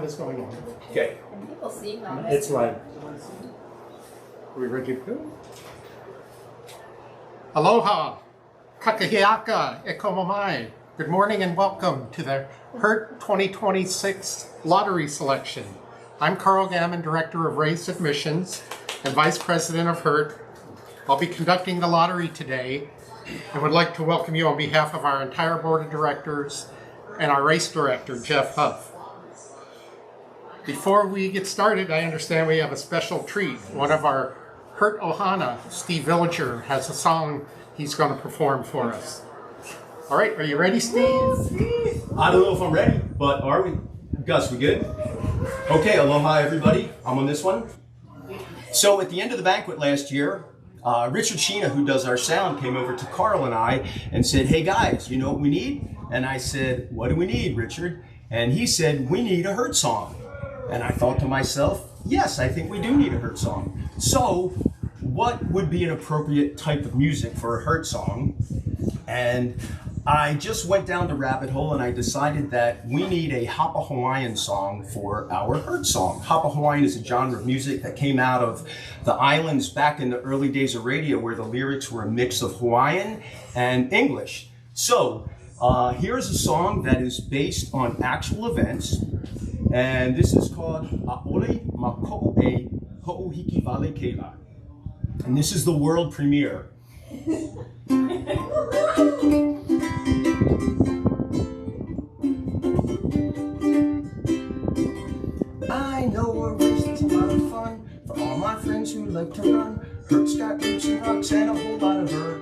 is going on. Okay. And people see my It's live. Are we ready to go? Aloha, kakahiaka, e komo mai. Good morning and welcome to the HURT 2026 lottery selection. I'm Carl Gammon, Director of Race Admissions and Vice President of HURT. I'll be conducting the lottery today and would like to welcome you on behalf of our entire Board of Directors and our Race Director, Jeff Huff. Before we get started, I understand we have a special treat. One of our HURT Ohana, Steve Villager, has a song he's going to perform for us. All right, are you ready, Steve? I don't know if I'm ready, but are we? Gus, we good? Okay, aloha everybody. I'm on this one. So at the end of the banquet last year, Richard Sheena, who does our sound, came over to Carl and I and said, hey guys, you know what we need? And I said, what do we need, Richard? And he said, we need a HURT song. And I thought to myself, yes, I think we do need a HURT song. So what would be an appropriate type of music for a HURT song? And I just went down the rabbit hole and I decided that we need a Hapa Hawaiian song for our HURT song. Hapa Hawaiian is a genre of music that came out of the islands back in the early days of radio, where the lyrics were a mix of Hawaiian and English. So here's a song that is based on actual events, and this is called A'ole Mako'o e Ho'ohiki Vale Keila. And this is the world premiere. I know a race that's a lot of fun for all my friends who like to run. HURT's got roots and rocks and a whole lot of HURT.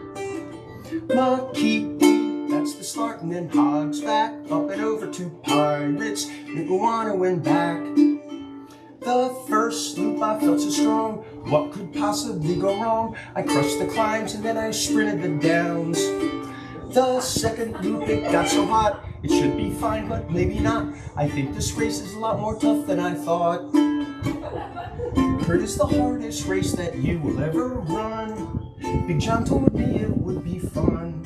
Makiki, that's the start, and then hogs back, up and over to Pirates, Nuku'ana and back. The first loop I felt so strong, what could possibly go wrong? I crushed the climbs and then I sprinted the downs. The second loop, it got so hot, it should be fine, but maybe not. I think this race is a lot more tough than I thought. HURT is the hardest race that you will ever run. Big John told me it would be fun.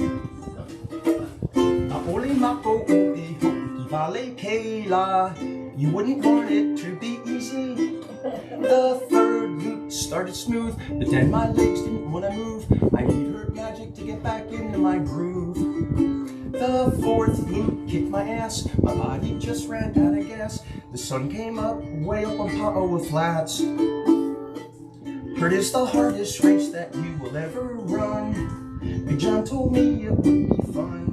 A'ole mako'o e ho'ohiki vale keila. You wouldn't want it to be easy. The third loop started smooth, but then my legs didn't want to move. I need HURT magic to get back into my groove. The fourth loop kicked my ass, my body just ran out of gas. The sun came up way up on Pa'oa Flats. HURT is the hardest race that you will ever run. Big John told me it would be fun.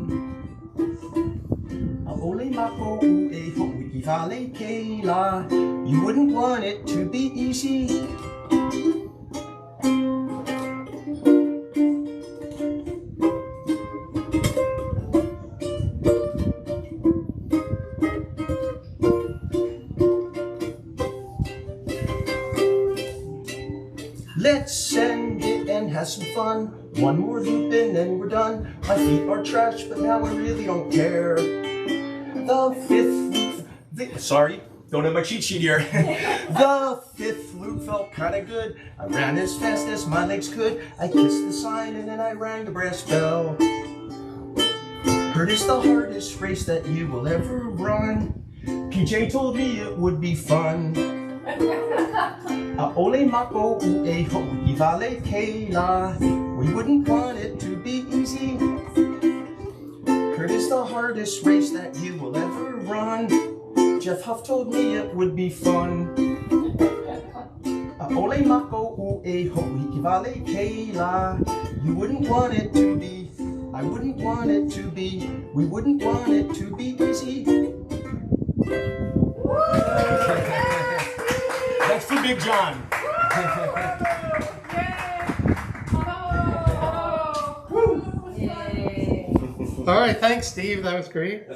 A'ole mako'o e ho'ohiki vale keila. You wouldn't want it to be easy. Let's send it and have some fun. One more loop and then we're done. My feet are trash, but now I really don't care. The fifth loop, sorry, don't have my cheat sheet here. The fifth loop felt kinda good. I ran as fast as my legs could. I kissed the sign and then I rang the brass bell. HURT is the hardest race that you will ever run. PJ told me it would be fun. A'ole mako'o e ho'ohiki vale keila. We wouldn't want it to be easy. HURT is the hardest race that you will ever run. Jeff Huff told me it would be fun. A'ole mako'o e ho'ohiki vale keila. You wouldn't want it to be, I wouldn't want it to be, we wouldn't want it to be easy. That's for Big John. All right, thanks, Steve. That was great.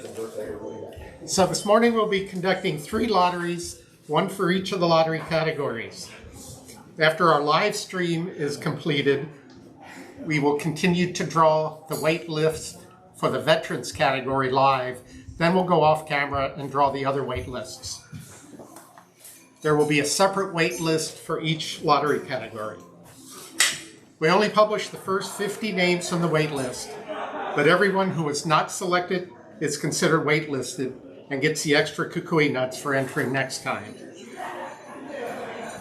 So this morning we'll be conducting 3 lotteries, one for each of the lottery categories. After our live stream is completed, we will continue to draw the wait list for the veterans category live. Then we'll go off camera and draw the other wait lists. There will be a separate wait list for each lottery category. We only publish the first 50 names on the wait list, but everyone who is not selected is considered waitlisted and gets the extra kukui nuts for entering next time.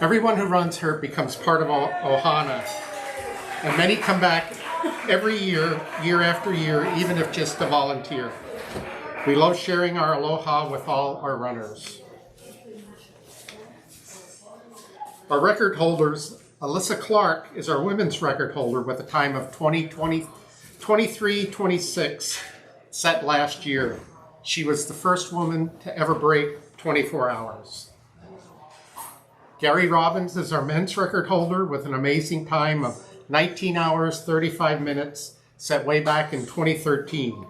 Everyone who runs HURT becomes part of Ohana, and many come back every year, year after year, even if just to volunteer. We love sharing our aloha with all our runners. Our record holders, Alyssa Clark is our women's record holder with a time of 23:26 set last year. She was the first woman to ever break 24 hours. Gary Robbins is our men's record holder with an amazing time of 19 hours, 35 minutes, set way back in 2013.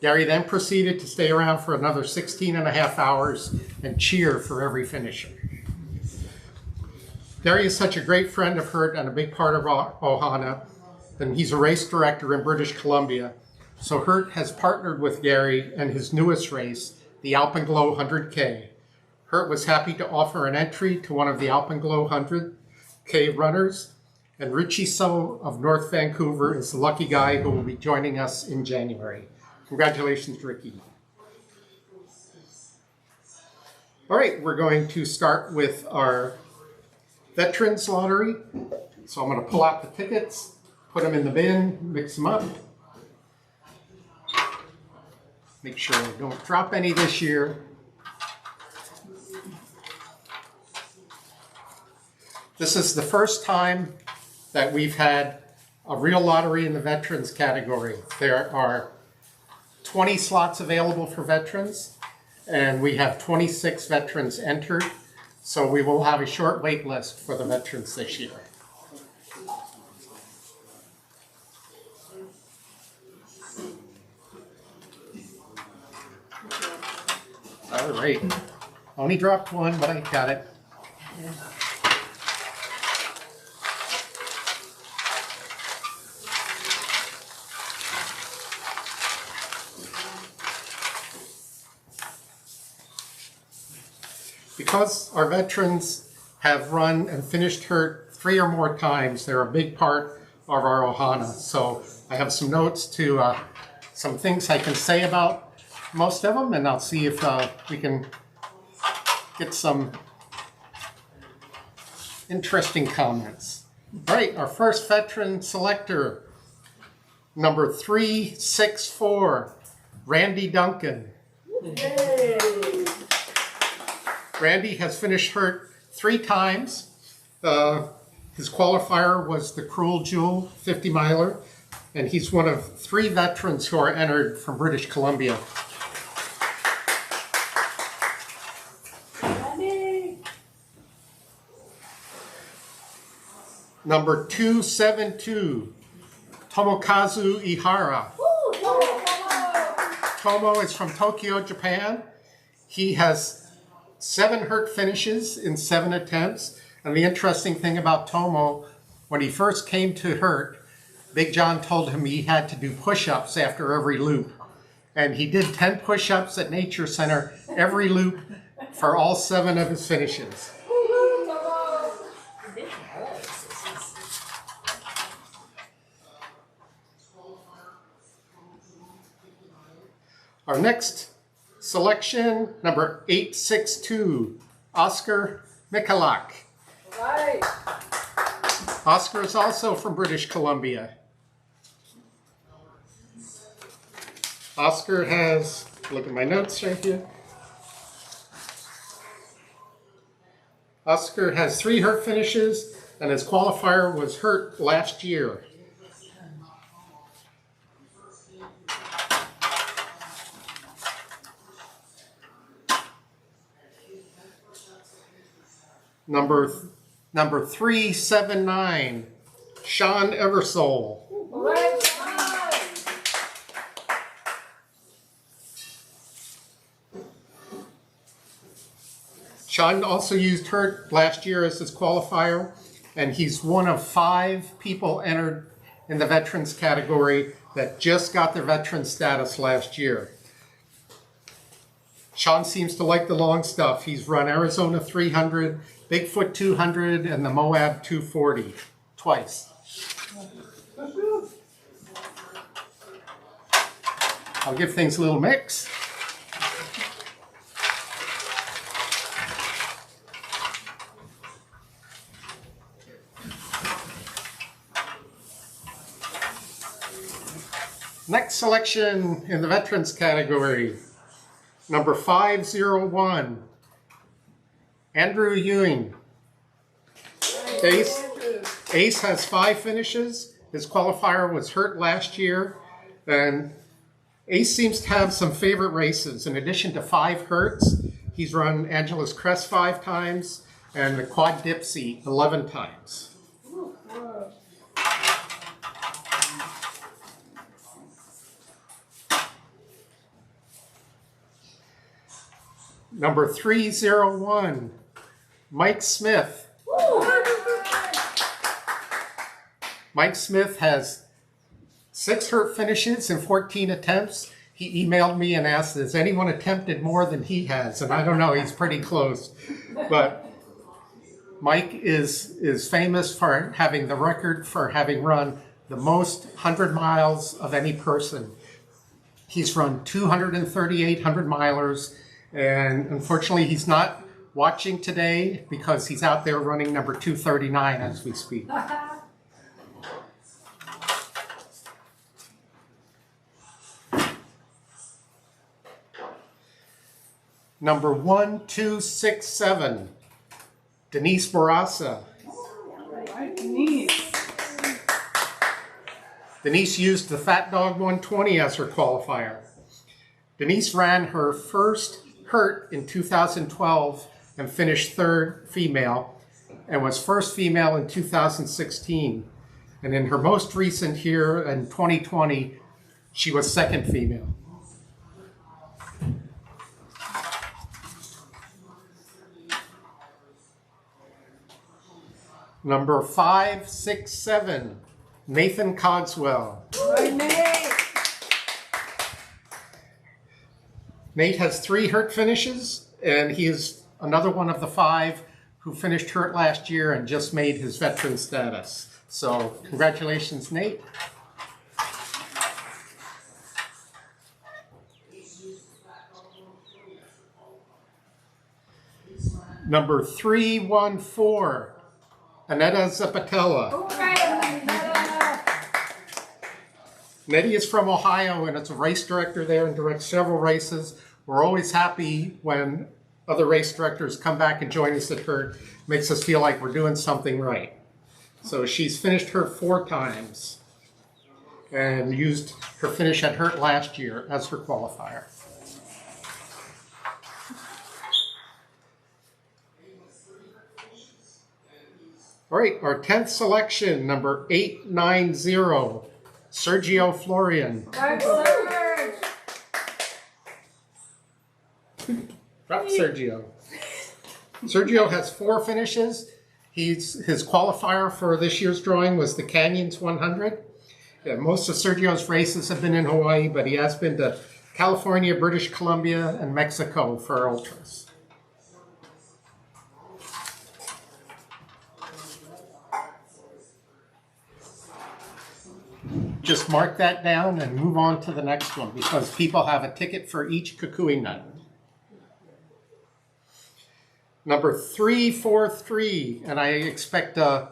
Gary then proceeded to stay around for another 16 and a half hours and cheer for every finisher. Gary is such a great friend of HURT and a big part of Ohana, and he's a race director in British Columbia. So HURT has partnered with Gary and his newest race, the Alpenglow 100K. HURT was happy to offer an entry to one of the Alpenglow 100K runners, and Richie So of North Vancouver is the lucky guy who will be joining us in January. Congratulations, Ricky. All right, we're going to start with our Veterans Lottery. So I'm going to pull out the tickets, put them in the bin, mix them up. Make sure I don't drop any this year. This is the first time that we've had a real lottery in the veterans category. There are 20 slots available for veterans, and we have 26 veterans entered. So we will have a short wait list for the veterans this year. All right. Only dropped one, but I got it. Because our veterans have run and finished HURT 3 or more times, they're a big part of our Ohana. So I have some notes to some things I can say about most of them, and I'll see if we can get some interesting comments. All right, our first veteran selector, number 364, Randy Duncan. Yay. Randy has finished HURT 3 times. His qualifier was the Cruel Jewel 50 miler, and he's one of 3 veterans who are entered from British Columbia. Randy. Number 272, Tomokazu Ihara. Woo, Tomo is from Tokyo, Japan. He has 7 HURT finishes in 7 attempts. And the interesting thing about Tomo, when he first came to HURT, Big John told him he had to do push-ups after every loop. And he did 10 push-ups at Nature Center every loop for all 7 of his finishes. Our next selection, number 862, Oscar Mikulak. Right. Oscar is also from British Columbia. Oscar has, look at my notes right here. Oscar has 3 HURT finishes, and his qualifier was HURT last year. Number 379, Sean Eversole. Sean also used HURT last year as his qualifier, and he's one of 5 people entered in the veterans category that just got their veteran status last year. Sean seems to like the long stuff. He's run Arizona 300, Bigfoot 200, and the Moab 240 twice. I'll give things a little mix. Next selection in the veterans category, number 501, Andrew Ewing. Ace has 5 finishes. His qualifier was HURT last year, and Ace seems to have some favorite races. In addition to 5 HURTs, he's run Angela's Crest 5 times and the Quad Dipsy 11 times. Number 301, Mike Smith. Mike Smith has 6 HURT finishes and 14 attempts. He emailed me and asked, has anyone attempted more than he has? And I don't know, he's pretty close. But Mike is famous for having the record for having run the most 100 miles of any person. He's run 238 100-milers, and unfortunately he's not watching today because he's out there running number 239 as we speak. Number 1267, Denise Barassa. Denise used the Fat Dog 120 as her qualifier. Denise ran her first HURT in 2012 and finished 3rd female, and was 1st female in 2016. And in her most recent year in 2020, she was 2nd female. Number 567, Nathan Cogswell. Nate has 3 HURT finishes, and he is another one of the 5 who finished HURT last year and just made his veteran status. So congratulations, Nate. Number 314, Aneta Zapatella. Nettie is from Ohio and is a race director there and directs several races. We're always happy when other race directors come back and join us at HURT. Makes us feel like we're doing something right. So she's finished HURT 4 times and used her finish at HURT last year as her qualifier. All right, our 10th selection, number 890, Sergio Florian. Drop Sergio. Sergio has 4 finishes. His qualifier for this year's drawing was the Canyons 100. Yeah, most of Sergio's races have been in Hawaii, but he has been to California, British Columbia, and Mexico for ultras. Just mark that down and move on to the next one because people have a ticket for each kukui nut. Number 343, and I expect a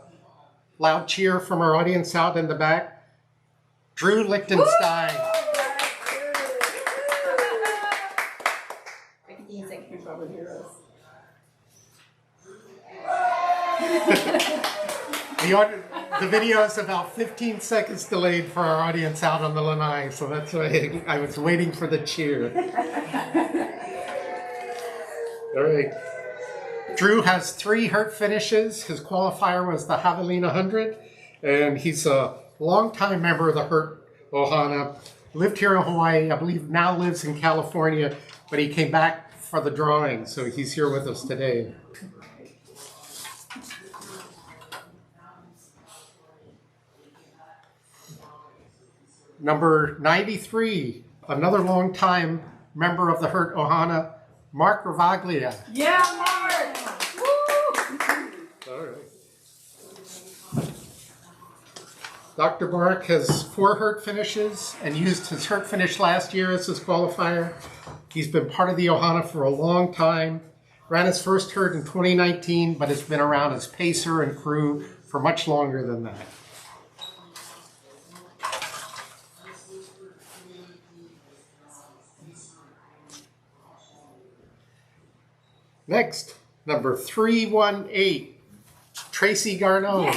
loud cheer from our audience out in the back, Drew Lichtenstein. Music, you probably hear us. The video is about 15 seconds delayed for our audience out on the lanai, so that's why I was waiting for the cheer. All right. Drew has 3 HURT finishes. His qualifier was the Javelina 100, and he's a longtime member of the HURT Ohana. Lived here in Hawaii, I believe now lives in California, but he came back for the drawing, so he's here with us today. Number 93, another longtime member of the HURT Ohana, Mark Ravaglia. Yeah, Mark! Woo! All right. Dr. Mark has 4 HURT finishes and used his HURT finish last year as his qualifier. He's been part of the Ohana for a long time. Ran his first HURT in 2019, but has been around as pacer and crew for much longer than that. Next, number 318, Tracy Garneau.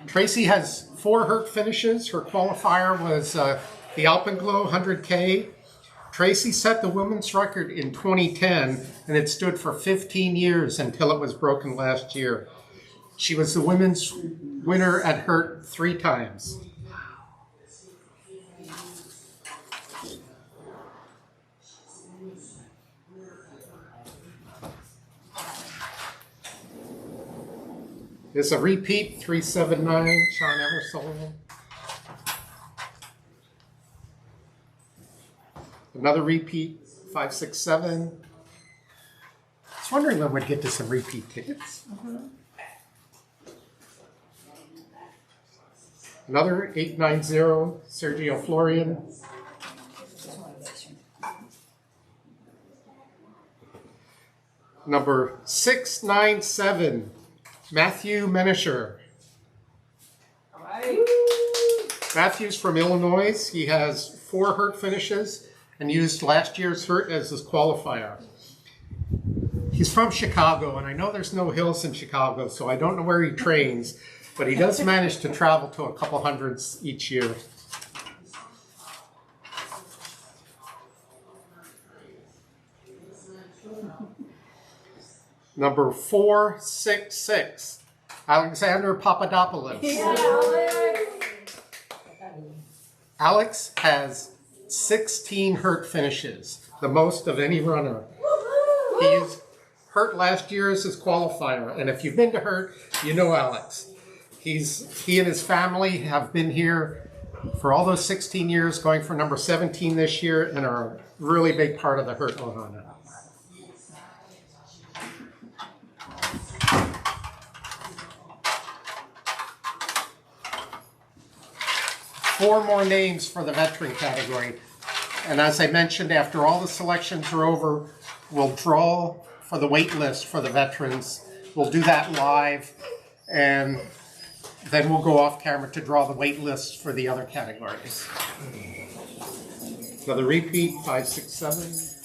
Tracy has 4 HURT finishes. Her qualifier was the Alpenglow 100K. Tracy set the women's record in 2010, and it stood for 15 years until it was broken last year. She was the women's winner at HURT 3 times. It's a repeat, 379, Sean Eversole. Another repeat, 567. I was wondering when we'd get to some repeat tickets. Another 890, Sergio Florian. Number 697, Matthew Menisher. All right. Matthew's from Illinois. He has 4 HURT finishes and used last year's HURT as his qualifier. He's from Chicago, and I know there's no hills in Chicago, so I don't know where he trains, but he does manage to travel to a couple hundreds each year. Number 466, Alexander Papadopoulos. Yeah, Alex. Alex has 16 HURT finishes, the most of any runner. He used HURT last year as his qualifier, and if you've been to HURT, you know Alex. He and his family have been here for all those 16 years, going for number 17 this year, and are a really big part of the HURT 100. Four more names for the veteran category. And as I mentioned, after all the selections are over, we'll draw for the wait list for the veterans. We'll do that live, and then we'll go off camera to draw the wait list for the other categories. Another repeat, 567.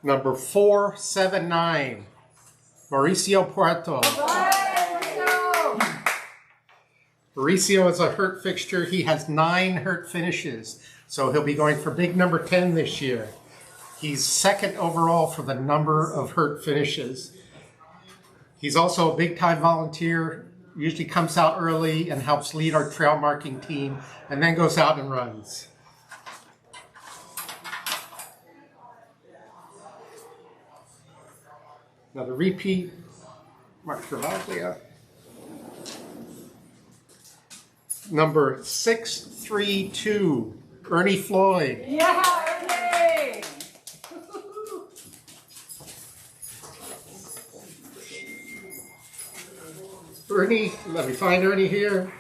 Number 479, Mauricio Puerto. Mauricio is a HURT fixture. He has 9 HURT finishes, so he'll be going for big number 10 this year. He's second overall for the number of HURT finishes. He's also a big-time volunteer, usually comes out early and helps lead our trail marking team, and then goes out and runs. Another repeat, Mark Travaglia. Number 632, Ernie Floyd. Yeah, Ernie! Ernie, let me find Ernie here.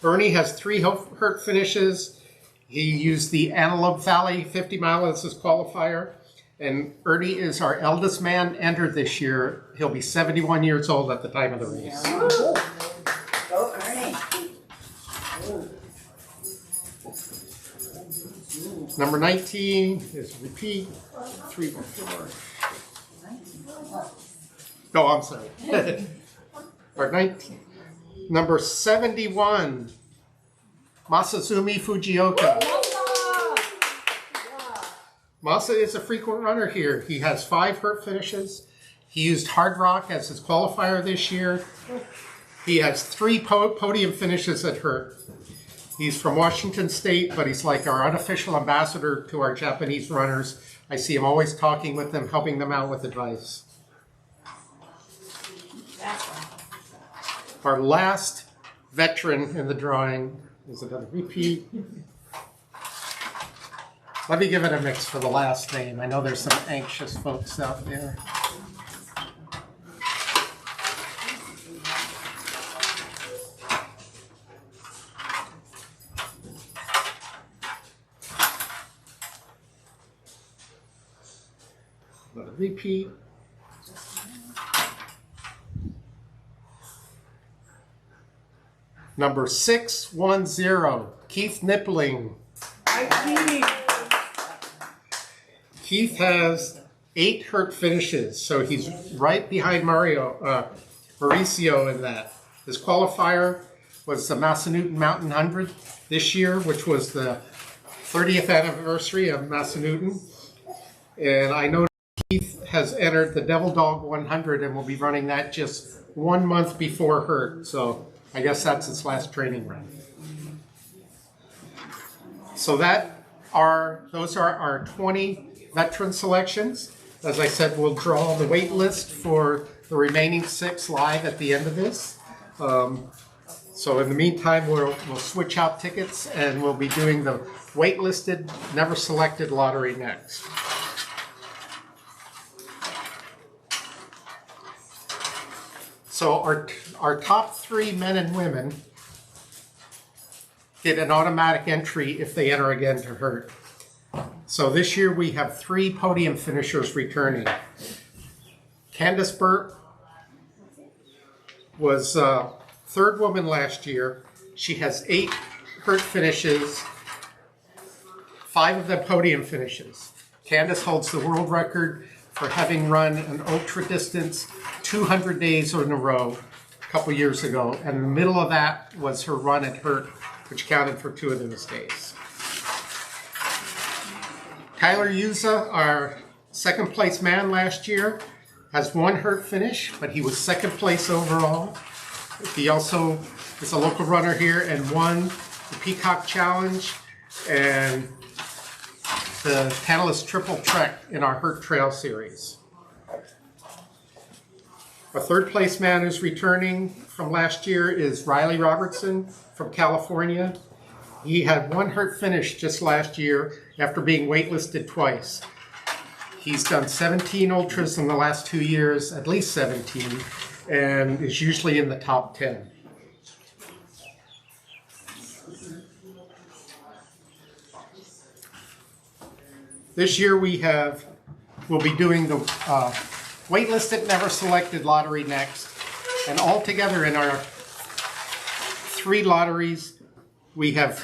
Ernie has 3 HURT finishes. He used the Antelope Valley 50 mile as his qualifier. And Ernie is our eldest man entered this year. He'll be 71 years old at the time of the race. Go, Ernie. Number 19 is repeat, 314. No, I'm sorry. Or 19. Number 71, Masazumi Fujioka. Masa is a frequent runner here. He has 5 HURT finishes. He used Hard Rock as his qualifier this year. He has 3 podium finishes at HURT. He's from Washington State, but he's like our unofficial ambassador to our Japanese runners. I see him always talking with them, helping them out with advice. Our last veteran in the drawing is another repeat. Let me give it a mix for the last name. I know there's some anxious folks out there. Another repeat. Number 610, Keith Nippling. Keith has 8 HURT finishes, so he's right behind Mauricio in that. His qualifier was the Massanutten Mountain 100 this year, which was the 30th anniversary of Massanutten. And I know Keith has entered the Devil Dog 100 and will be running that just 1 month before HURT. So I guess that's his last training run. So those are our 20 veteran selections. As I said, we'll draw the wait list for the remaining 6 live at the end of this. So in the meantime, we'll switch out tickets and we'll be doing the waitlisted, never selected lottery next. So our top 3 men and women get an automatic entry if they enter again to HURT. So this year we have 3 podium finishers returning. Candace Burt was 3rd woman last year. She has 8 HURT finishes, 5 of them podium finishes. Candace holds the world record for having run an ultra distance 200 days in a row a couple years ago, and in the middle of that was her run at HURT, which counted for 2 of those days. Tyler Yuza, our 2nd place man last year, has 1 HURT finish, but he was 2nd place overall. He also is a local runner here and won the Peacock Challenge and the Panelist Triple Trek in our HURT Trail Series. A 3rd place man who's returning from last year is Riley Robertson from California. He had 1 HURT finish just last year after being waitlisted twice. He's done 17 ultras in the last 2 years, at least 17, and is usually in the top 10. This year we'll be doing the waitlisted, never selected lottery next. And altogether in our 3 lotteries, we have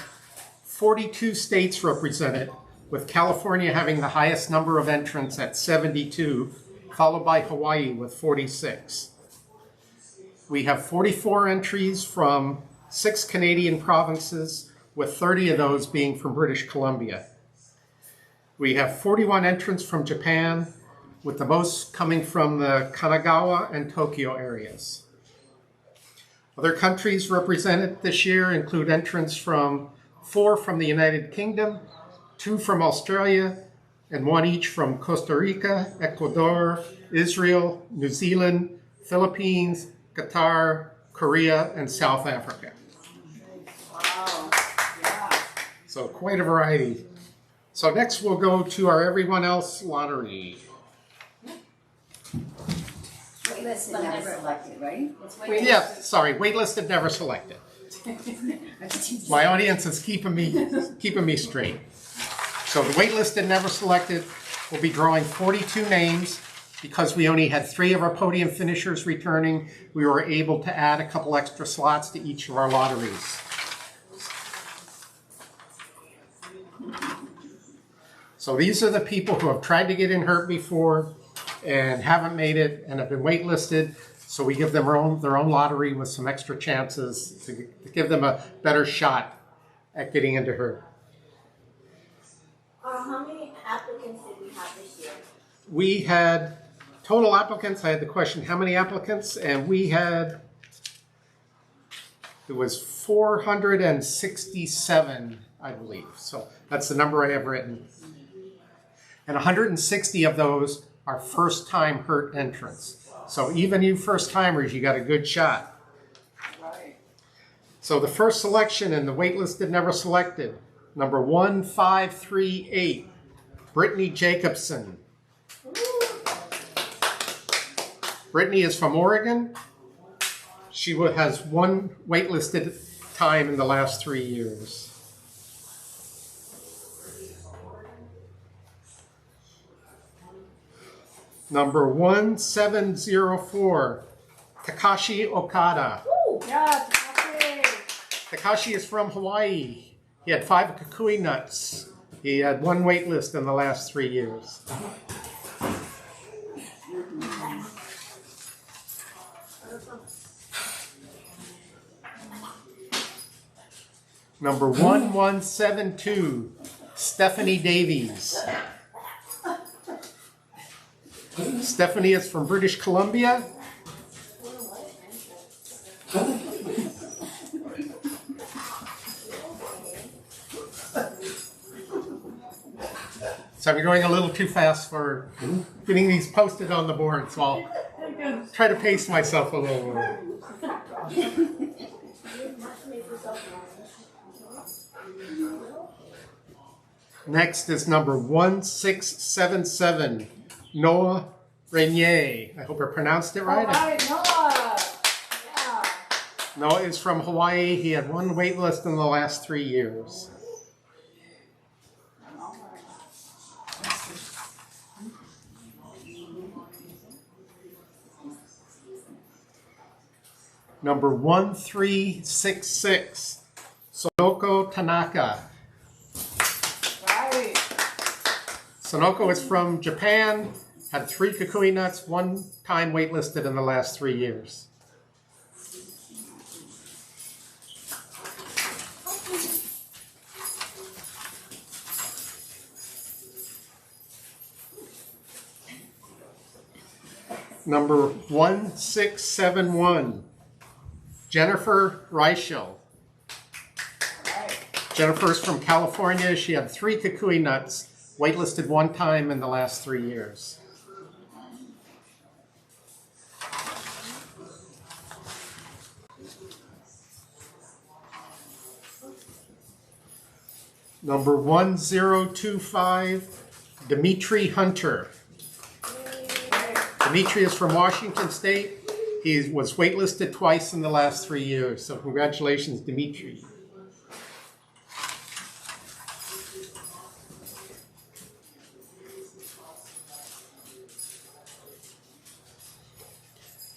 42 states represented, with California having the highest number of entrants at 72, followed by Hawaii with 46. We have 44 entries from 6 Canadian provinces, with 30 of those being from British Columbia. We have 41 entrants from Japan, with the most coming from the Kanagawa and Tokyo areas. Other countries represented this year include entrants from 4 from the United Kingdom, 2 from Australia, and 1 each from Costa Rica, Ecuador, Israel, New Zealand, Philippines, Qatar, Korea, and South Africa. Wow. Yeah. So quite a variety. So next we'll go to our everyone else lottery. Waitlisted, never selected, right? Yeah, sorry, waitlisted, never selected. My audience is keeping me straight. So the waitlisted, never selected, will be drawing 42 names. Because we only had 3 of our podium finishers returning, we were able to add a couple extra slots to each of our lotteries. So these are the people who have tried to get in HURT before and haven't made it and have been waitlisted. So we give them their own lottery with some extra chances to give them a better shot at getting into HURT. How many applicants did we have this year? We had total applicants. I had the question, how many applicants? And we had, it was 467, I believe. So that's the number I have written. And 160 of those are first-time HURT entrants. So even you first-timers, you got a good shot. Right. So the first selection in the waitlisted, never selected, number 1538, Brittany Jacobson. Brittany is from Oregon. She has 1 waitlisted time in the last 3 years. Number 1704, Takashi Okada. Yeah, Takashi. Takashi is from Hawaii. He had 5 kukui nuts. He had 1 waitlist in the last 3 years. Number 1172, Stephanie Davies. Stephanie is from British Columbia. So I'm going a little too fast for getting these posted on the board, so I'll try to pace myself a little more. Next is number 1677, Noah Renier. I hope I pronounced it right. All right, Noah. Yeah. Noah is from Hawaii. He had 1 waitlist in the last 3 years. Number 1366, Sonoko Tanaka. Right. Sonoko is from Japan, had 3 kukui nuts, 1 time waitlisted in the last 3 years. Number 1671, Jennifer Reichel. Jennifer's from California. She had 3 kukui nuts, waitlisted 1 time in the last 3 years. Number 1025, Dimitri Hunter. Dimitri is from Washington State. He was waitlisted twice in the last 3 years, so congratulations, Dimitri.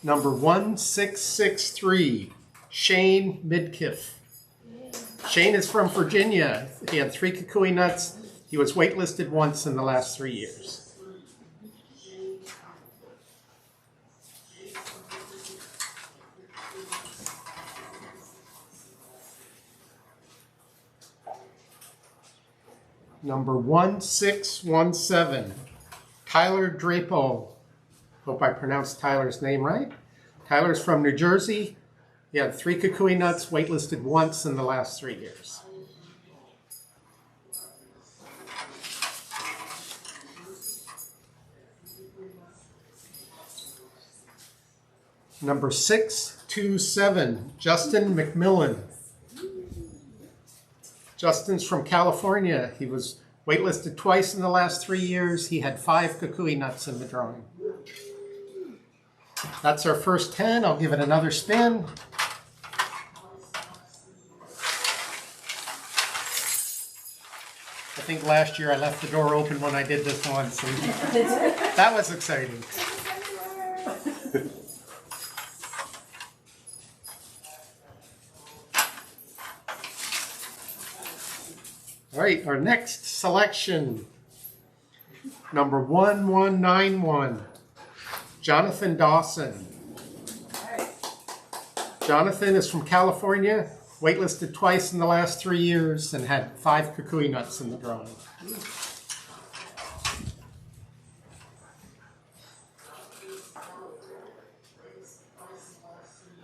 Number 1663, Shane Midkiff. Shane is from Virginia. He had 3 kukui nuts. He was waitlisted once in the last 3 years. Number 1617, Tyler Drapo. Hope I pronounced Tyler's name right. Tyler's from New Jersey. He had 3 kukui nuts, waitlisted once in the last 3 years. Number 627, Justin McMillan. Justin's from California. He was waitlisted twice in the last 3 years. He had 5 kukui nuts in the drawing. That's our first 10. I'll give it another spin. I think last year I left the door open when I did this one, so that was exciting. All right, our next selection, number 1191, Jonathan Dawson. Jonathan is from California, waitlisted twice in the last 3 years, and had 5 kukui nuts in the drawing.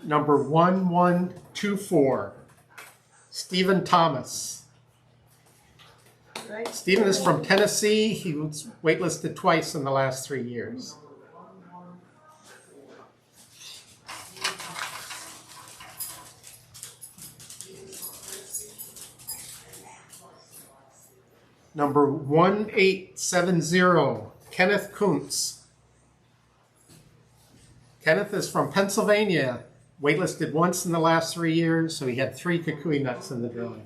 Number 1124, Stephen Thomas. Stephen is from Tennessee. He was waitlisted twice in the last 3 years. Number 1870, Kenneth Kuntz. Kenneth is from Pennsylvania, waitlisted once in the last 3 years, so he had 3 kukui nuts in the drawing.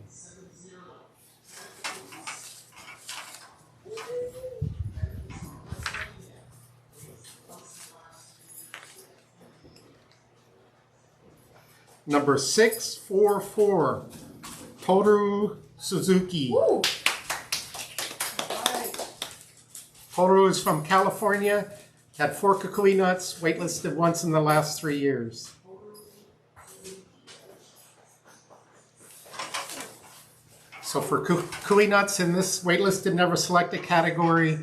Number 644, Toru Suzuki. Woo. Toru is from California, had 4 kukui nuts, waitlisted once in the last 3 years. So for kukui nuts in this waitlisted never selected category,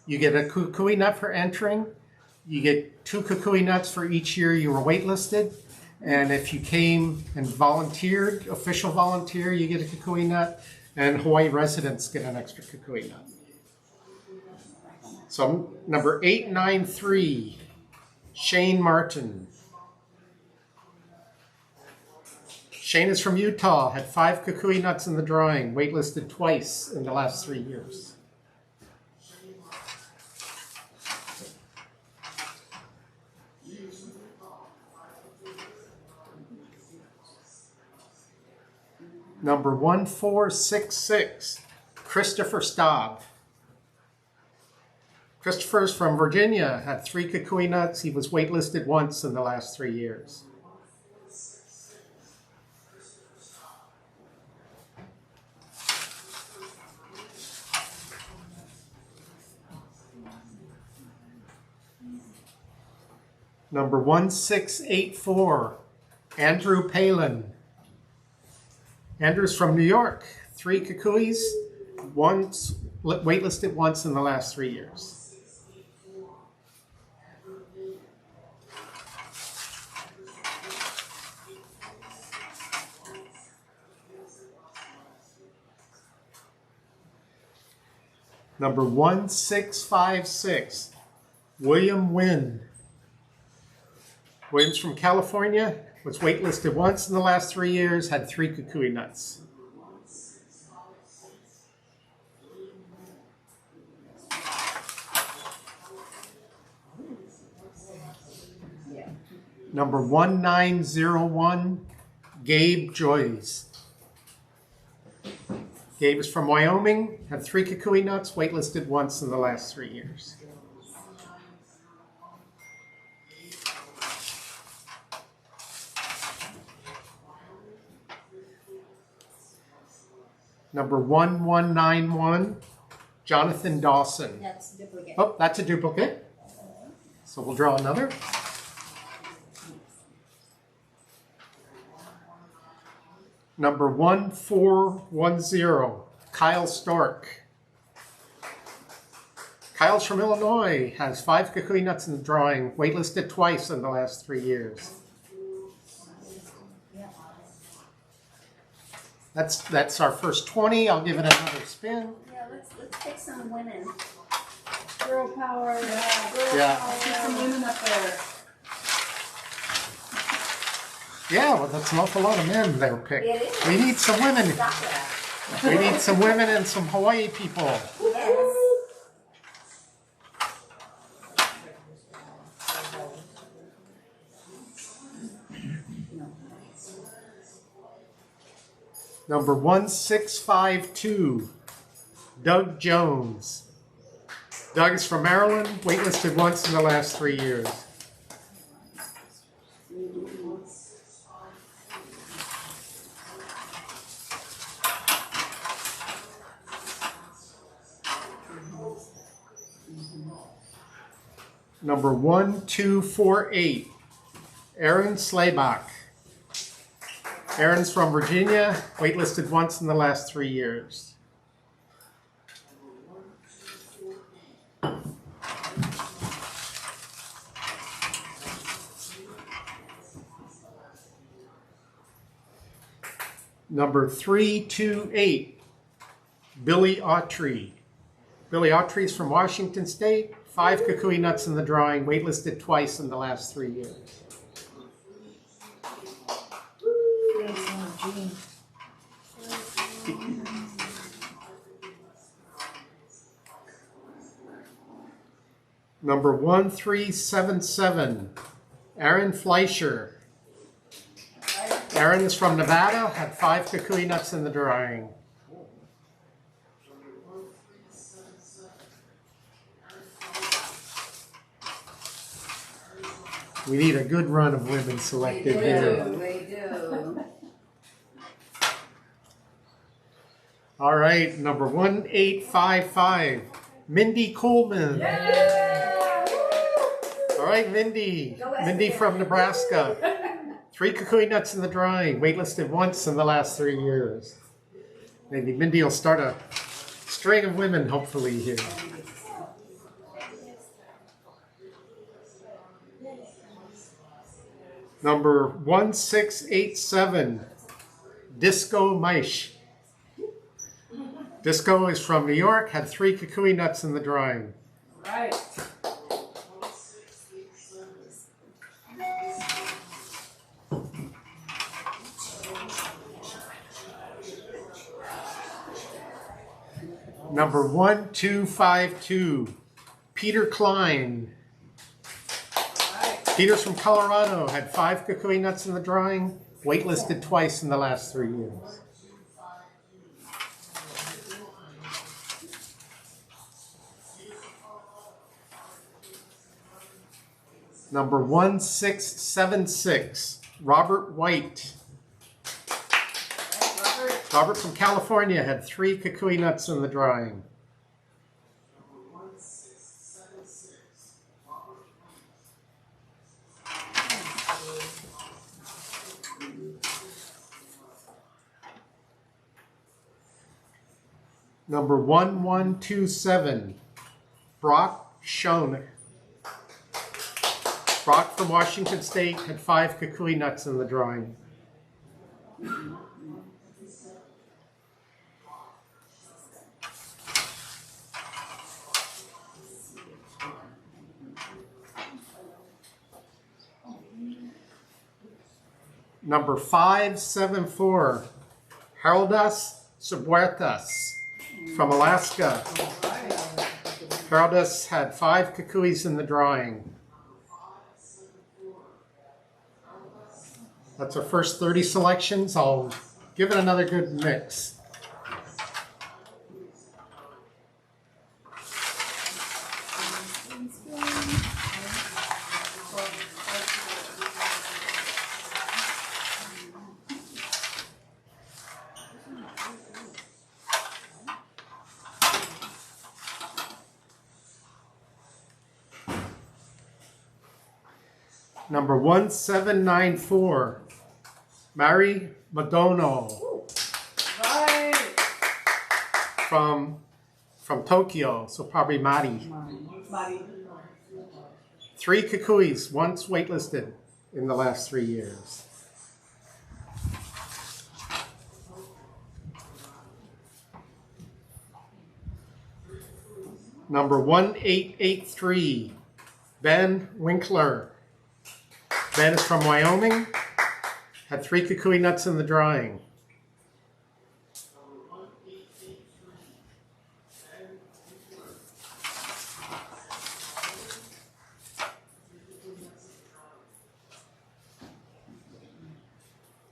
you get a kukui nut for entering. You get 2 kukui nuts for each year you were waitlisted. And if you came and volunteered, official volunteer, you get a kukui nut. And Hawaii residents get an extra kukui nut. So number 893, Shane Martin. Shane is from Utah, had 5 kukui nuts in the drawing, waitlisted twice in the last 3 years. Number 1466, Christopher Staub. Christopher is from Virginia, had 3 kukui nuts. He was waitlisted once in the last 3 years. Number 1684, Andrew Palin. Andrew's from New York, 3 kukuis, once waitlisted once in the last 3 years. Number 1656, William Wynn. William's from California, was waitlisted once in the last 3 years, had 3 kukui nuts. Number 1901, Gabe Joyce. Gabe is from Wyoming, had 3 kukui nuts, waitlisted once in the last 3 years. Number 1191, Jonathan Dawson. That's duplicate. Oh, that's a duplicate. So we'll draw another. Number 1410, Kyle Stork. Kyle's from Illinois, has 5 kukui nuts in the drawing, waitlisted twice in the last 3 years. That's our first 20. I'll give it another spin. Yeah, let's pick some women. Girl power. Girl Yeah. power. Get some women up there. Yeah, well, that's an awful lot of men they were picked. It is. We need some women. Stop that. We need some women and some Hawaii people. Yes. Number 1652, Doug Jones. Doug is from Maryland, waitlisted once in the last 3 years. Number 1248, Aaron Slaybach. Aaron's from Virginia, waitlisted once in the last 3 years. Number 328, Billy Autry. Billy Autry is from Washington State, 5 kukui nuts in the drawing, waitlisted twice in the last 3 years. Number 1377, Aaron Fleischer. Aaron is from Nevada, had 5 kukui nuts in the drawing. We need a good run of women selected here. We do. All right, number 1855, Mindy Coleman. All right, Mindy. Mindy from Nebraska. 3 kukui nuts in the drawing. Waitlisted once in the last 3 years. Maybe Mindy will start a string of women, hopefully, here. Number 1687, Disco Maish. Disco is from New York, had 3 kukui nuts in the drawing. Right. Number 1252, Peter Klein. Peter's from Colorado, had 5 kukui nuts in the drawing, waitlisted twice in the last 3 years. Number 1676, Robert White. Robert from California had 3 kukui nuts in the drawing. Number 1127, Brock Schoen. Brock from Washington State had 5 kukui nuts in the drawing. Number 574, Haroldas Subuertas from Alaska. Haroldas had 5 kukuis in the drawing. That's our first 30 selections. I'll give it another good mix. Number 1794, Mary Madono. Right. From Tokyo, so probably Mari. 3 kukuis, once waitlisted in the last 3 years. Number 1883, Ben Winkler. Ben is from Wyoming, had 3 kukui nuts in the drawing.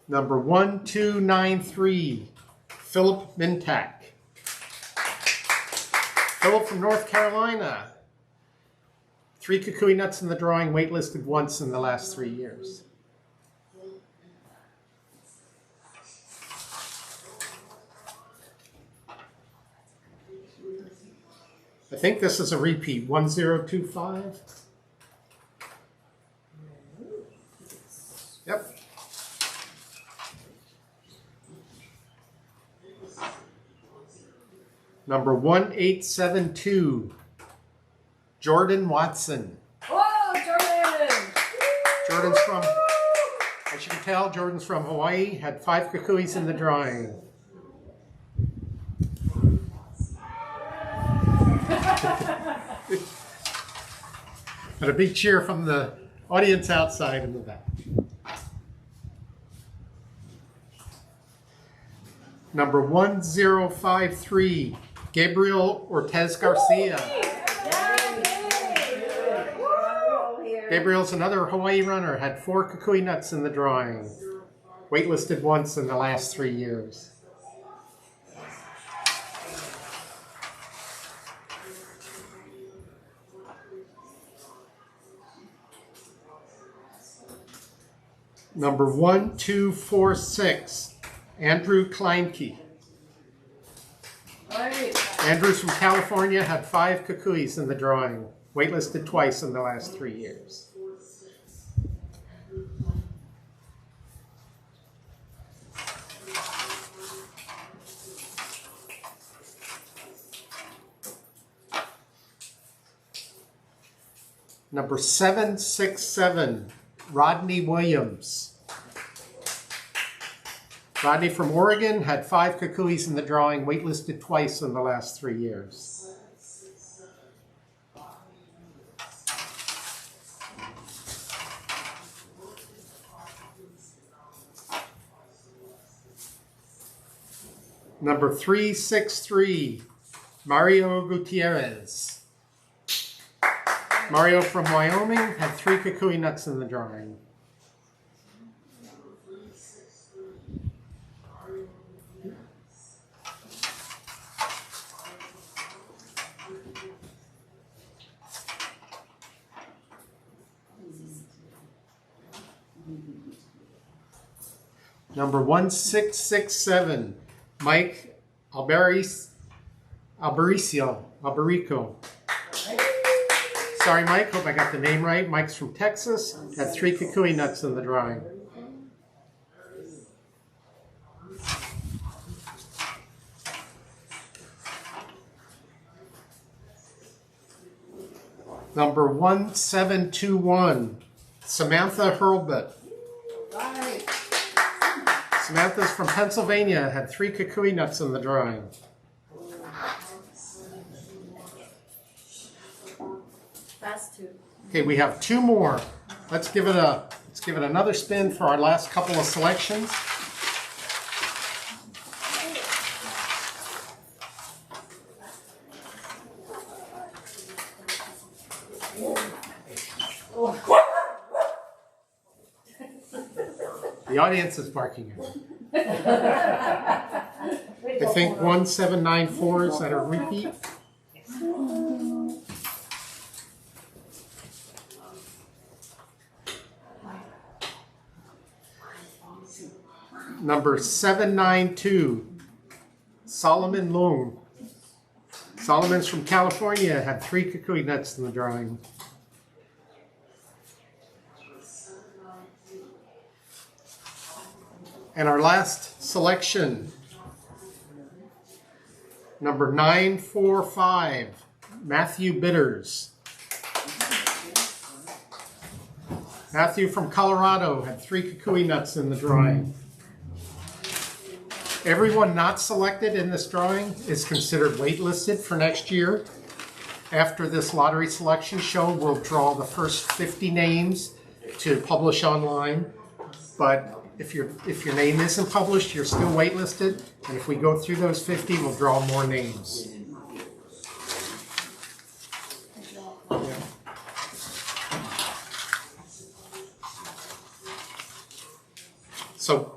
Number 1293, Philip Mintak. Philip from North Carolina. 3 kukui nuts in the drawing, waitlisted once in the last 3 years. I think this is a repeat, 1025. Yep. Number 1872, Jordan Watson. Whoa, Jordan! Jordan's from, as you can tell, Jordan's from Hawaii, had 5 kukuis in the drawing. And a big cheer from the audience outside in the back. Number 1053, Gabriel Ortez Garcia. Gabriel's another Hawaii runner, had 4 kukui nuts in the drawing. Waitlisted once in the last 3 years. Number 1246, Andrew Kleinke. Right. Andrew's from California, had 5 kukuis in the drawing. Waitlisted twice in the last 3 years. Number 767, Rodney Williams. Rodney from Oregon had 5 kukuis in the drawing, waitlisted twice in the last 3 years. Number 363, Mario Gutierrez. Mario from Wyoming had 3 kukui nuts in the drawing. Number 1667, Mike Alberico. Sorry, Mike, hope I got the name right. Mike's from Texas, had 3 kukui nuts in the drawing. Number 1721, Samantha Hurlbut. Right. Samantha's from Pennsylvania, had 3 kukui nuts in the drawing. That's 2. Okay, we have 2 more. Let's give it another spin for our last couple of selections. The audience is barking at me. I think 1794 is that a repeat? Number 792, Solomon Long. Solomon's from California, had 3 kukui nuts in the drawing. And our last selection, number 945, Matthew Bitters. Matthew from Colorado had 3 kukui nuts in the drawing. Everyone not selected in this drawing is considered waitlisted for next year. After this lottery selection show, we'll draw the first 50 names to publish online. But if your name isn't published, you're still waitlisted. And if we go through those 50, we'll draw more names. So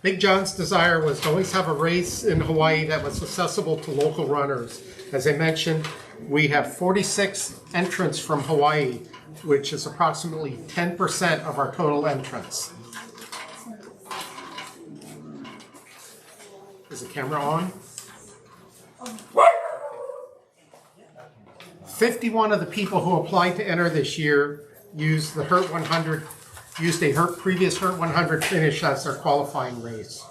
Big John's desire was to always have a race in Hawaii that was accessible to local runners. As I mentioned, we have 46 entrants from Hawaii, which is approximately 10% of our total entrants. Is the camera on? 51 of the people who applied to enter this year used the HURT100, used a previous HURT100 finish as their qualifying race.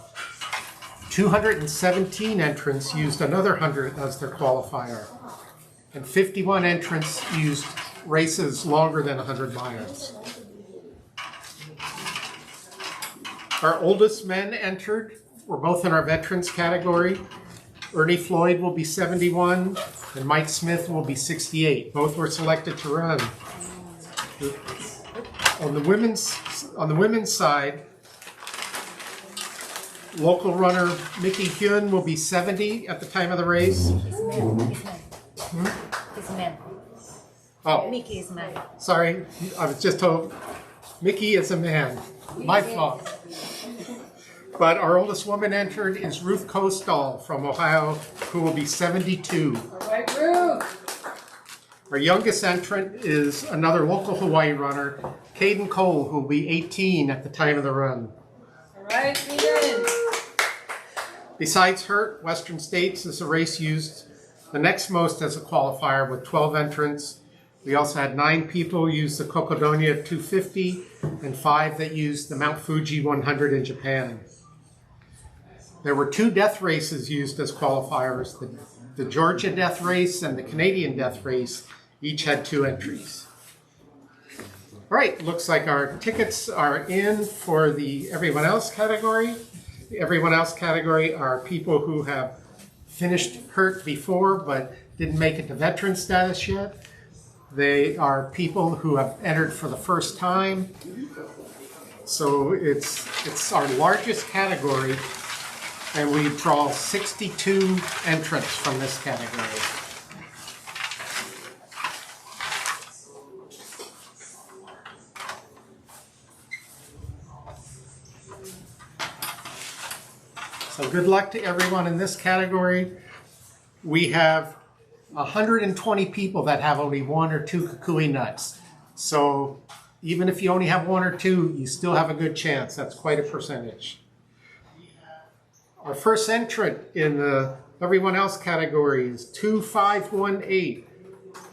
217 entrants used another 100 as their qualifier. And 51 entrants used races longer than 100 miles. Our oldest men entered were both in our veterans category. Ernie Floyd will be 71 and Mike Smith will be 68. Both were selected to run. On the women's side, local runner Mickey Hyun will be 70 at the time of the race. He's a man. Oh, Mickey is a man. sorry, I was just told Mickey is a man. My fault. But our oldest woman entered is Ruth Kostal from Ohio, who will be 72. All right, Ruth. Our youngest entrant is another local Hawaii runner, Caden Cole, who will be 18 at the time of the run. All right, Steven. Besides HURT, Western States is a race used the next most as a qualifier with 12 entrants. We also had 9 people use the Kokodonia 250 and 5 that used the Mount Fuji 100 in Japan. There were 2 death races used as qualifiers. The Georgia death race and the Canadian death race each had 2 entries. All right, looks like our tickets are in for the everyone else category. The everyone else category are people who have finished HURT before but didn't make it to veteran status yet. They are people who have entered for the first time. So it's our largest category, and we draw 62 entrants from this category. So good luck to everyone in this category. We have 120 people that have only 1 or 2 kukui nuts. So even if you only have 1 or 2, you still have a good chance. That's quite a percentage. Our first entrant in the everyone else category is 2518,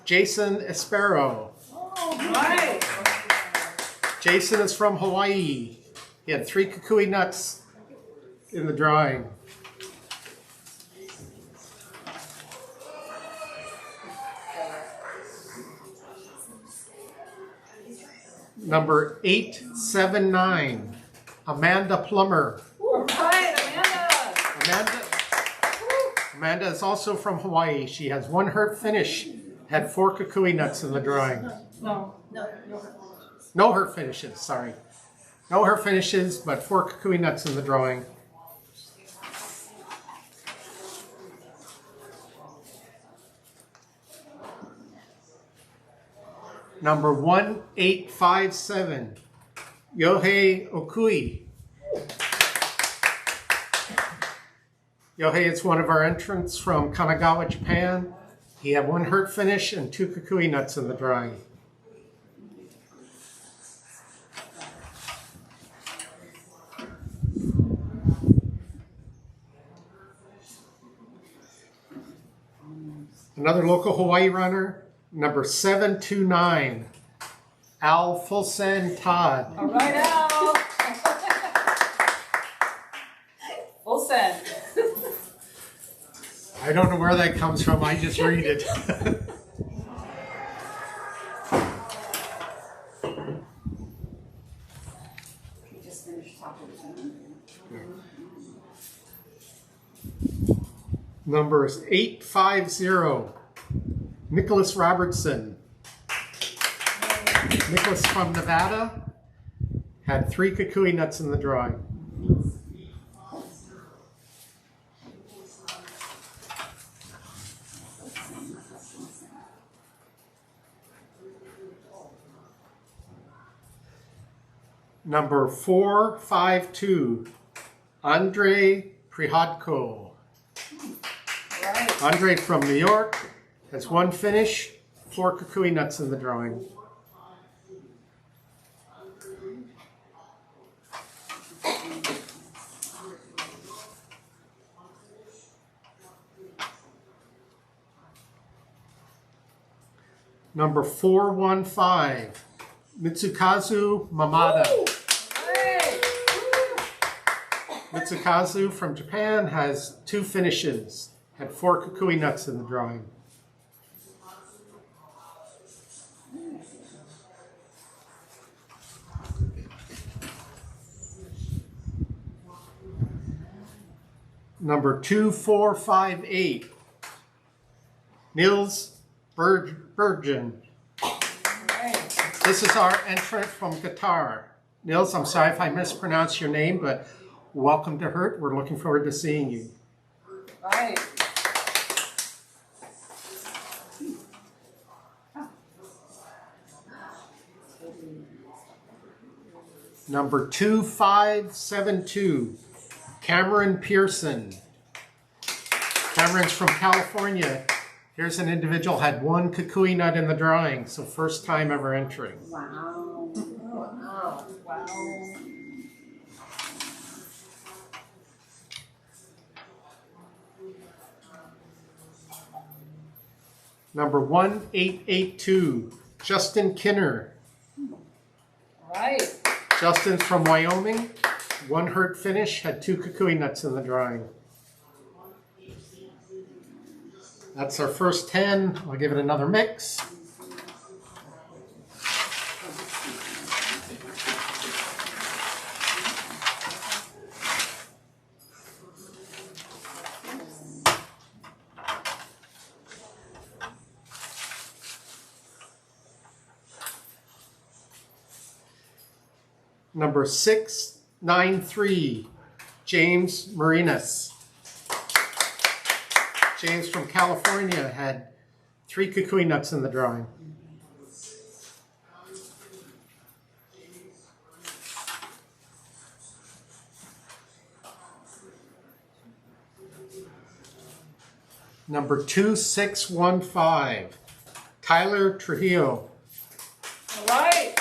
Jason Espero. All right. Jason is from Hawaii. He had 3 kukui nuts in the drawing. Number 879, Amanda Plummer. All right, Amanda. Amanda is also from Hawaii. She has 1 HURT finish, had 4 kukui nuts in the drawing. No HURT finishes, sorry. No HURT finishes, but 4 kukui nuts in the drawing. Number 1857, Yohei Okui. Yohei is one of our entrants from Kanagawa, Japan. He had 1 HURT finish and 2 kukui nuts in the drawing. Another local Hawaii runner, number 729, Al Fulsen Todd. All right, Al. Full send. I don't know where that comes from, I just read it. Just finished talking to him. Number is 850, Nicholas Robertson. Nicholas from Nevada had 3 kukui nuts in the drawing. Number 452, Andre Prihodko. Right. Andre from New York has 1 finish, 4 kukui nuts in the drawing. Number 415, Mitsukazu Mamada. Right. Mitsukazu from Japan has 2 finishes, had 4 kukui nuts in the drawing. Number 2458, Niels Bergen. Right. This is our entrant from Qatar. Niels, I'm sorry if I mispronounced your name, but welcome to HURT. We're looking forward to seeing you. Right. Number 2572, Cameron Pearson. Cameron's from California. Here's an individual had 1 kukui nut in the drawing, so first time ever entering. Wow. Wow. Wow. Number 1882, Justin Kinner. All right. Justin's from Wyoming. 1 HURT finish, had 2 kukui nuts in the drawing. That's our first 10. I'll give it another mix. Number 693, James Marinas. James from California had 3 kukui nuts in the drawing. Number 2615, Tyler Trujillo. All right.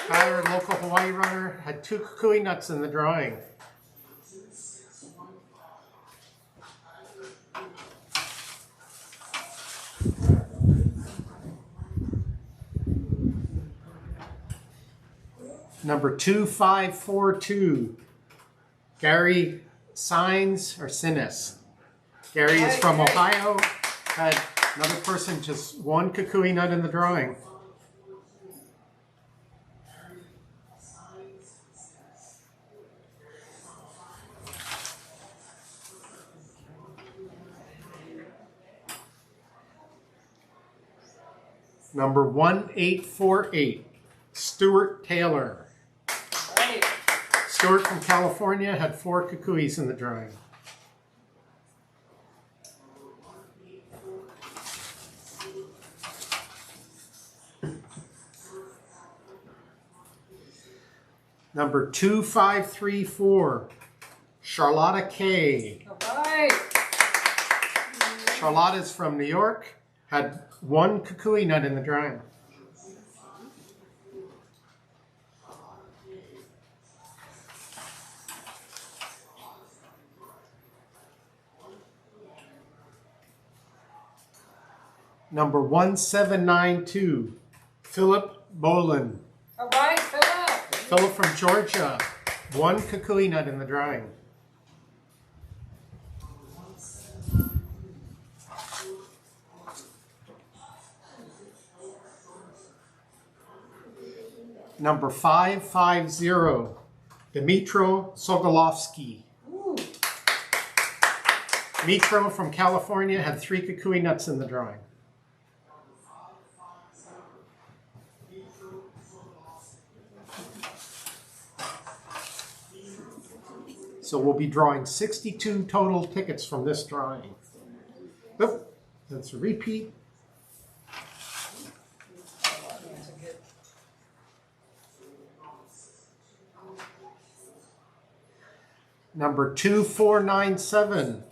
Tyler, local Hawaii runner, had 2 kukui nuts in the drawing. Number 2542, Gary Sines or Sinnes. Gary is from Ohio, had another person just 1 kukui nut in the drawing. Number 1848, Stuart Taylor. All right. Stuart from California had 4 kukuis in the drawing. Number 2534, Charlotta K. All right. Charlotta's from New York, had 1 kukui nut in the drawing. Number 1792, Philip Bolin. All right, Philip. Philip from Georgia, 1 kukui nut in the drawing. Number 550, Dmitro Sogolovsky. Ooh. Dmitro from California had 3 kukui nuts in the drawing. So we'll be drawing 62 total tickets from this drawing. Oh, that's a repeat. Number 2497,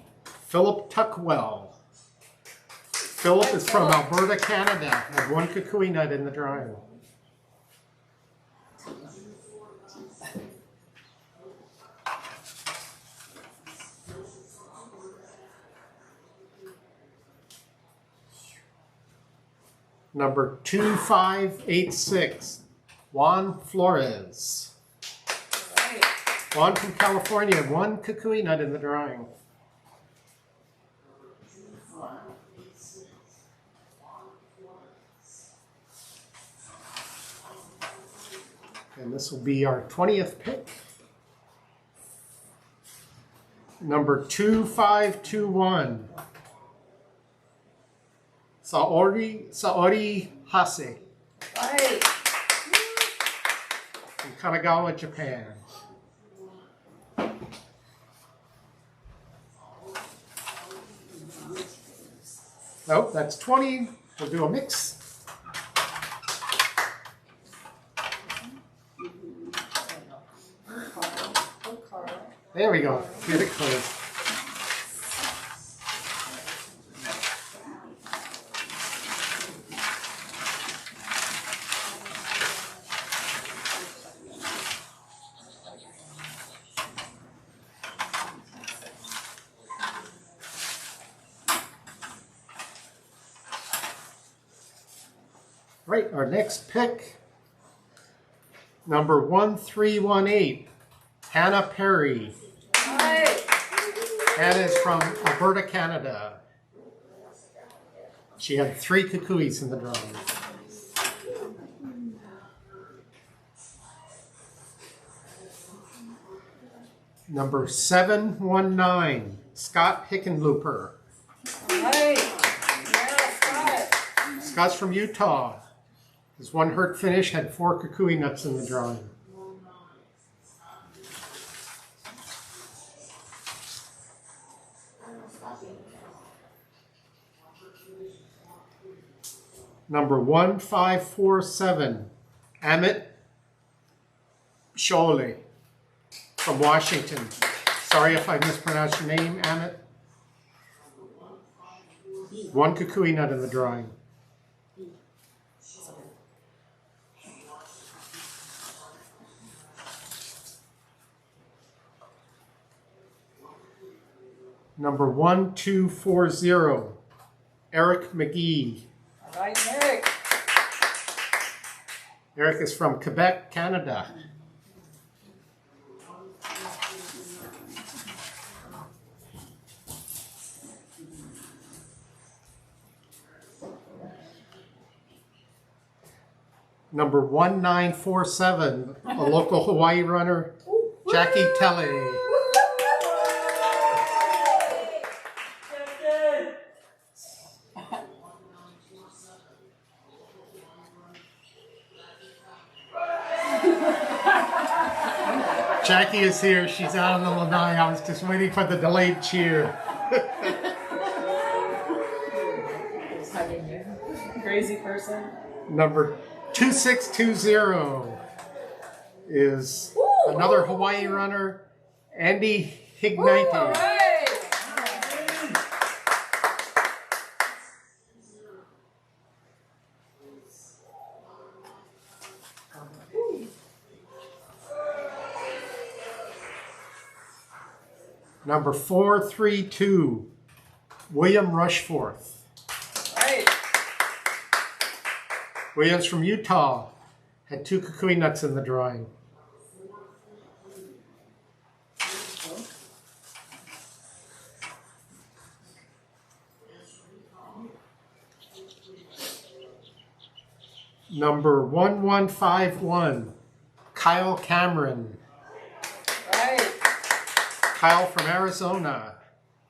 Philip Tuckwell. Philip is from Alberta, Canada, had 1 kukui nut in the drawing. Number 2586, Juan Flores. Right. Juan from California, 1 kukui nut in the drawing. And this will be our 20th pick. Number 2521, Saori Hase Right. from Kanagawa, Japan. Nope, that's 20. We'll do a mix. There we go. Get it closed. Right, our next pick, number 1318, Hannah Perry. Right. Hannah is from Alberta, Canada. She had 3 kukuis in the drawing. Number 719, Scott Hickenlooper. Right. Yeah, Scott. Scott's from Utah. His one HURT finish had 4 kukui nuts in the drawing. Number 1547, Amit Shole from Washington. Sorry if I mispronounced your name, Amit. 1 kukui nut in the drawing. Number 1240, Eric McGee. All right, Eric. Eric is from Quebec, Canada. Number 1947, a local Hawaii runner, Jackie Telle. Jackie is here. She's out on the lanai. I was just waiting for the delayed cheer. Crazy person. Number 2620 is another Hawaii runner, Andy Hignite. All right. Number 432, William Rushforth. Right. William's from Utah, had 2 kukui nuts in the drawing. Number 1151, Kyle Cameron. Right. Kyle from Arizona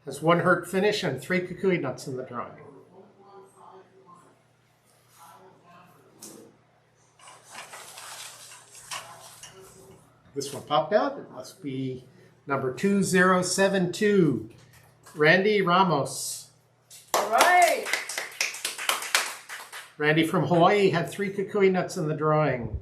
has 1 HURT finish and 3 kukui nuts in the drawing. This one popped out. It must be number 2072, Randy Ramos. All right. Randy from Hawaii had 3 kukui nuts in the drawing.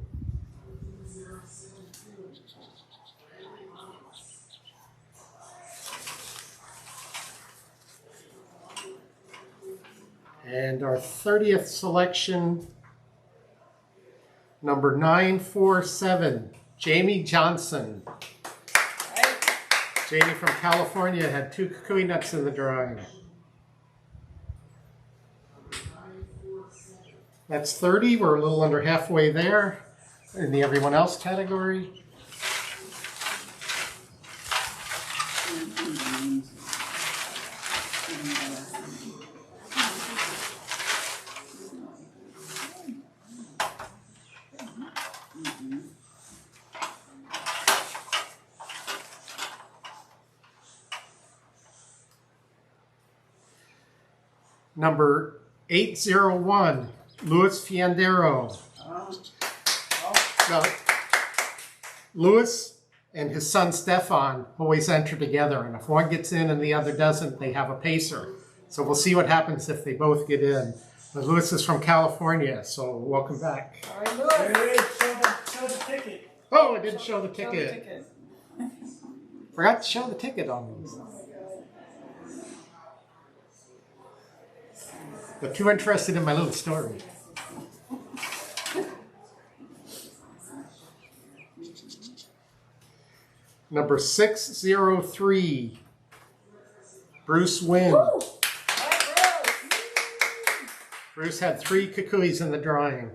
And our 30th selection, number 947, Jamie Johnson. Right. Jamie from California had 2 kukui nuts in the drawing. That's 30. We're a little under halfway there in the everyone else category. Number 801, Luis Fiandero. Now, Luis and his son Stefan always enter together, and if one gets in and the other doesn't, they have a pacer. So we'll see what happens if they both get in. But Luis is from California, so welcome back. All right, Louis. Show the ticket. Oh, I didn't show the Show the ticket. ticket. Forgot to show the ticket on these. But too interested in my little story. Number 603, Bruce Wynn. All right, Bruce. Bruce had 3 kukuis in the drawing.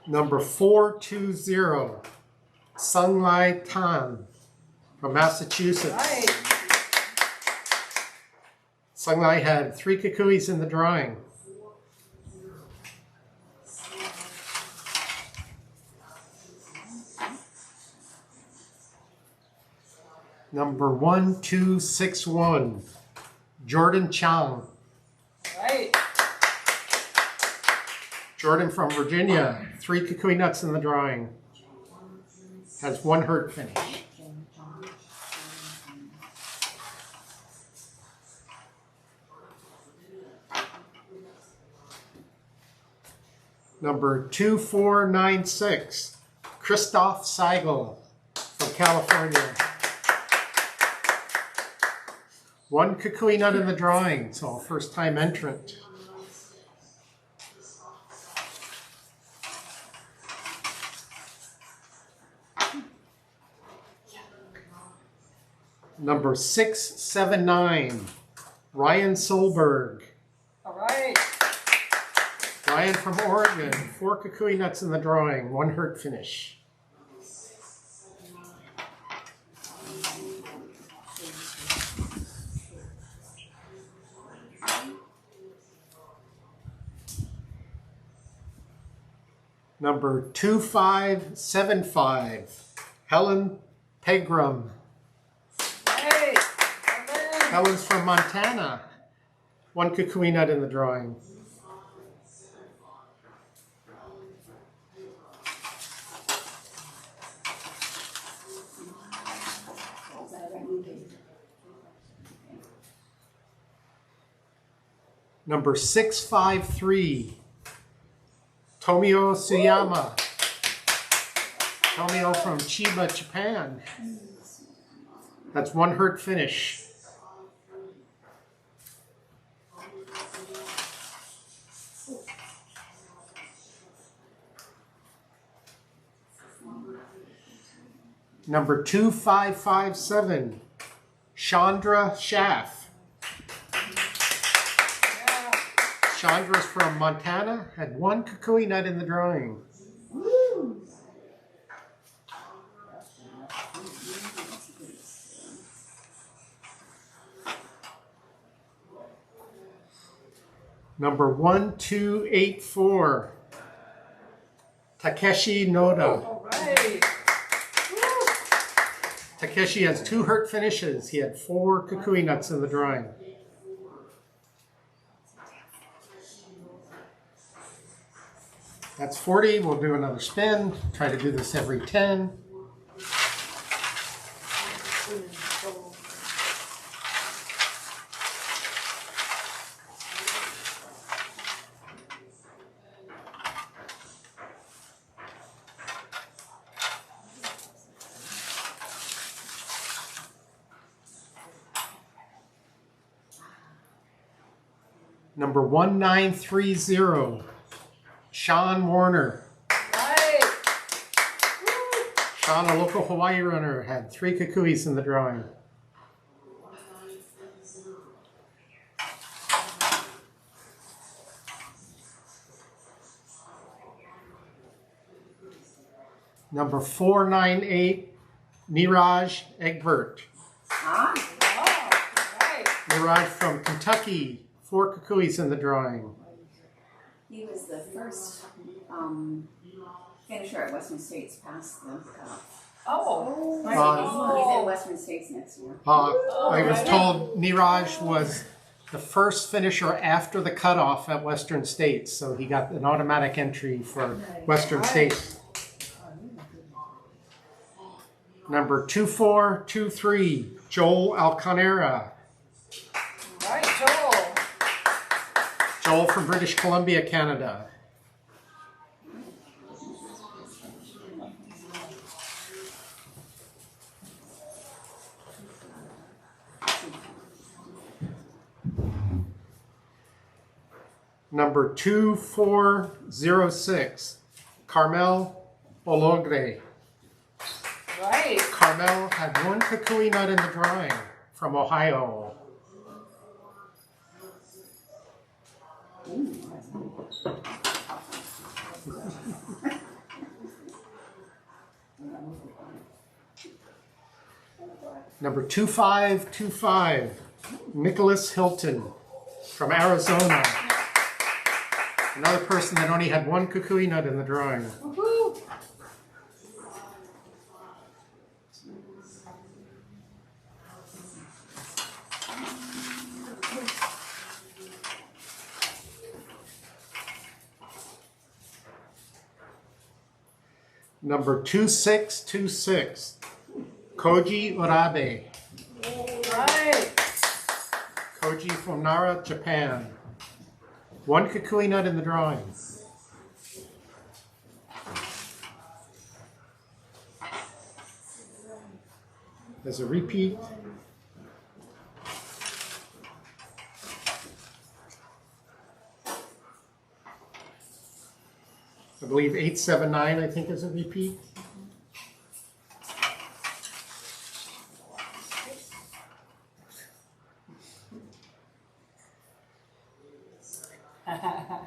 Number 420, Sung Lai Tan from Massachusetts. Right. Sung Lai had 3 kukuis in the drawing. Number 1261, Jordan Chang. Right. Jordan from Virginia, 3 kukui nuts in the drawing. Has 1 hurt finish. Number 2496, Christoph Seigel from California. 1 kukui nut in the drawing, so first time entrant. Number 679, Ryan Solberg. All right. Ryan from Oregon, 4 kukui nuts in the drawing, 1 hurt finish. Number 2575, Helen Pegram. Right. Helen's from Montana, 1 kukui nut in the drawing. Number 653, Tomio Suyama. Tomio from Chiba, Japan. That's 1 hurt finish. Number 2557, Chandra Schaff. Chandra's from Montana, had 1 kukui nut in the drawing. Woo! Number 1284, Takeshi Noda. All right. Takeshi has 2 hurt finishes. He had 4 kukui nuts in the drawing. That's 40. We'll do another spin. Try to do this every 10. Number 1930, Sean Warner. Right. Sean, a local Hawaii runner, had 3 kukuis in the drawing. Number 498, Niraj Egbert. Ah, Oh, right. Niraj from Kentucky, 4 kukuis in the drawing. he was the first finisher at Western States past the cutoff. Oh. He's at Western States next year. I was told Niraj was the first finisher after the cutoff at Western States, so he got an automatic entry for Western States. Number 2423, Joel Alcanera. Right, Joel. Joel from British Columbia, Canada. Number 2406, Carmel Ologre. Right. Carmel had one kukui nut in the drawing from Ohio. Number 2525, Nicholas Hilton from Arizona. Another person that only had one kukui nut in the drawing. Woohoo. Number 2626, Koji Urabe. Right. Koji from Nara, Japan. One kukui nut in the drawing. There's a repeat. I believe 879, I think, is a repeat.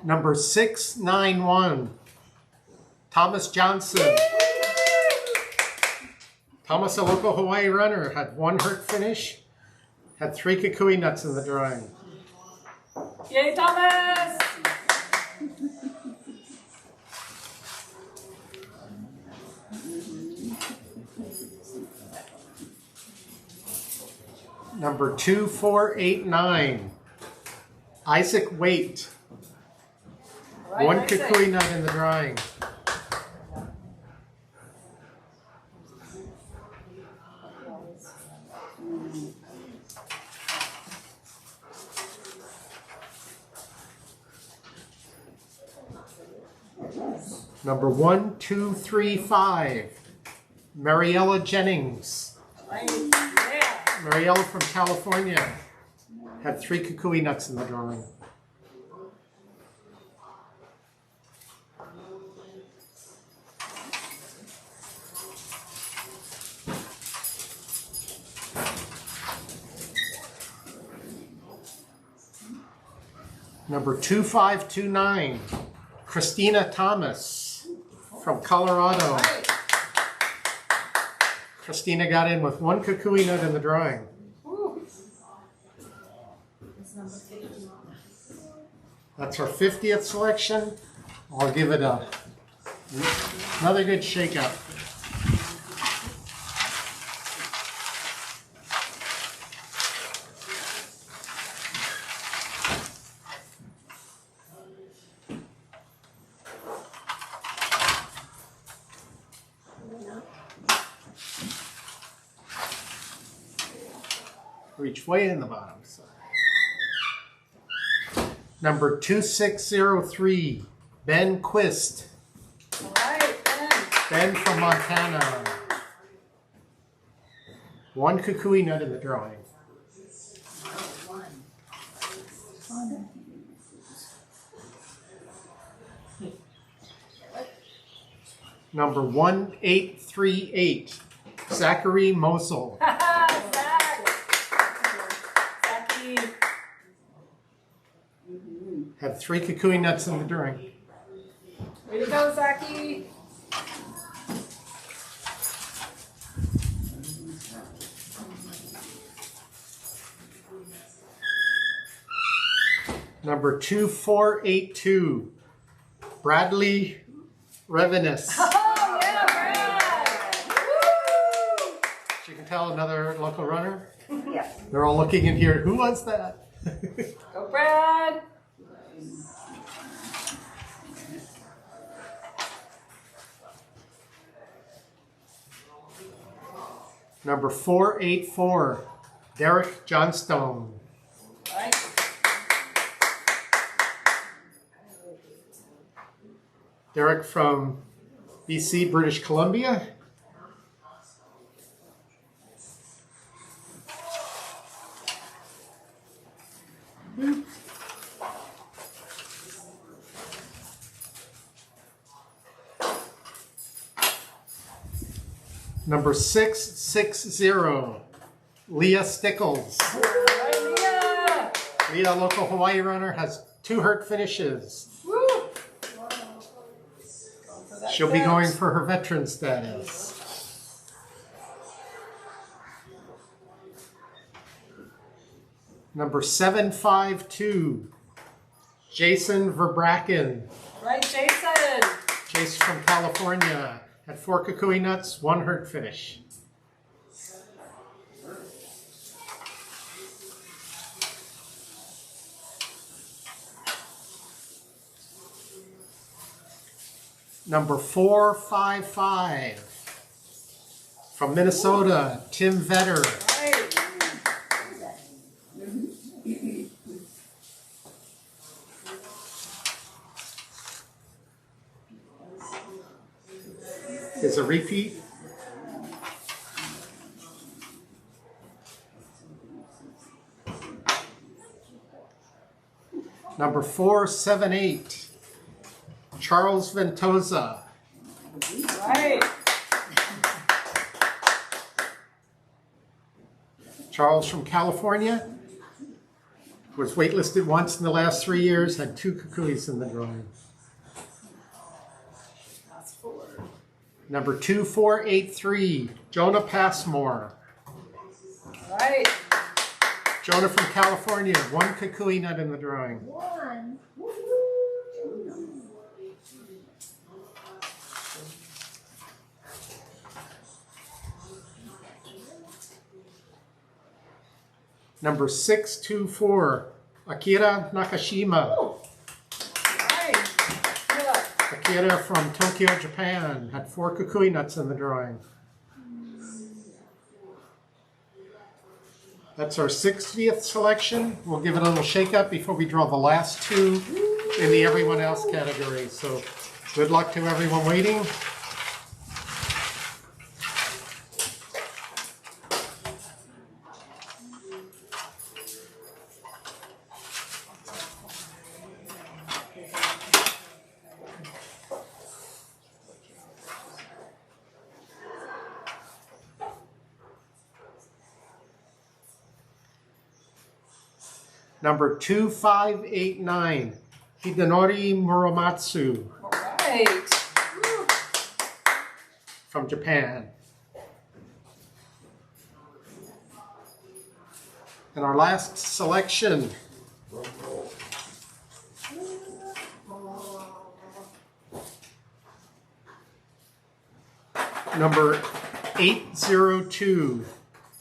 Number 691, Thomas Johnson. Thomas, a local Hawaii runner, had one HURT finish, had 3 kukui nuts in the drawing. Yay, Thomas! Number 2489, Isaac Waite. Right, One Isaac. kukui nut in the drawing. Number 1235, Mariella Jennings. Right. Yeah. Mariella from California had 3 kukui nuts in the drawing. Number 2529, Christina Thomas from Colorado. Right. Christina got in with 1 kukui nut in the drawing. Woo. That's her 50th selection. I'll give it another good shake up. Reach way in the bottom. So. Number 2603, Ben Quist. All right, Ben. Ben from Montana. 1 kukui nut in the drawing. Number 1838, Zachary Mosel. Zach. Zachy. Had 3 kukui nuts in the drawing. Way to go, Zachy. Number 2482, Bradley Revenis. Oh, yeah, Brad. Woo! As you can tell, another local runner. Yeah. They're all looking in here. Who was that? Go, Brad. Number 484, Derek Johnstone. Right. Derek from BC, British Columbia. Number 660, Leah Stickles. Right, Leah. Leah, local Hawaii runner, has 2 HURT finishes. Woo. She'll be going for her veteran status. Number 752, Jason Verbracken. Right, Jason. Jason from California, had 4 kukui nuts, 1 HURT finish. Number 455, from Minnesota, Tim Vetter. Right. Is a repeat. Number 478, Charles Ventosa. Right. Charles from California, was waitlisted once in the last 3 years, had 2 kukuis in the drawing. Number 2483, Jonah Passmore. Right. Jonah from California, 1 kukui nut in the drawing. One. Number 624, Akira Nakashima. Right. Yeah. Akira from Tokyo, Japan, had 4 kukui nuts in the drawing. That's our 60th selection. We'll give it a little shake up before we draw the last 2 in the everyone else category. So good luck to everyone waiting. Number 2589, Hidenori Muramatsu Right. from Japan. And our last selection, number 802,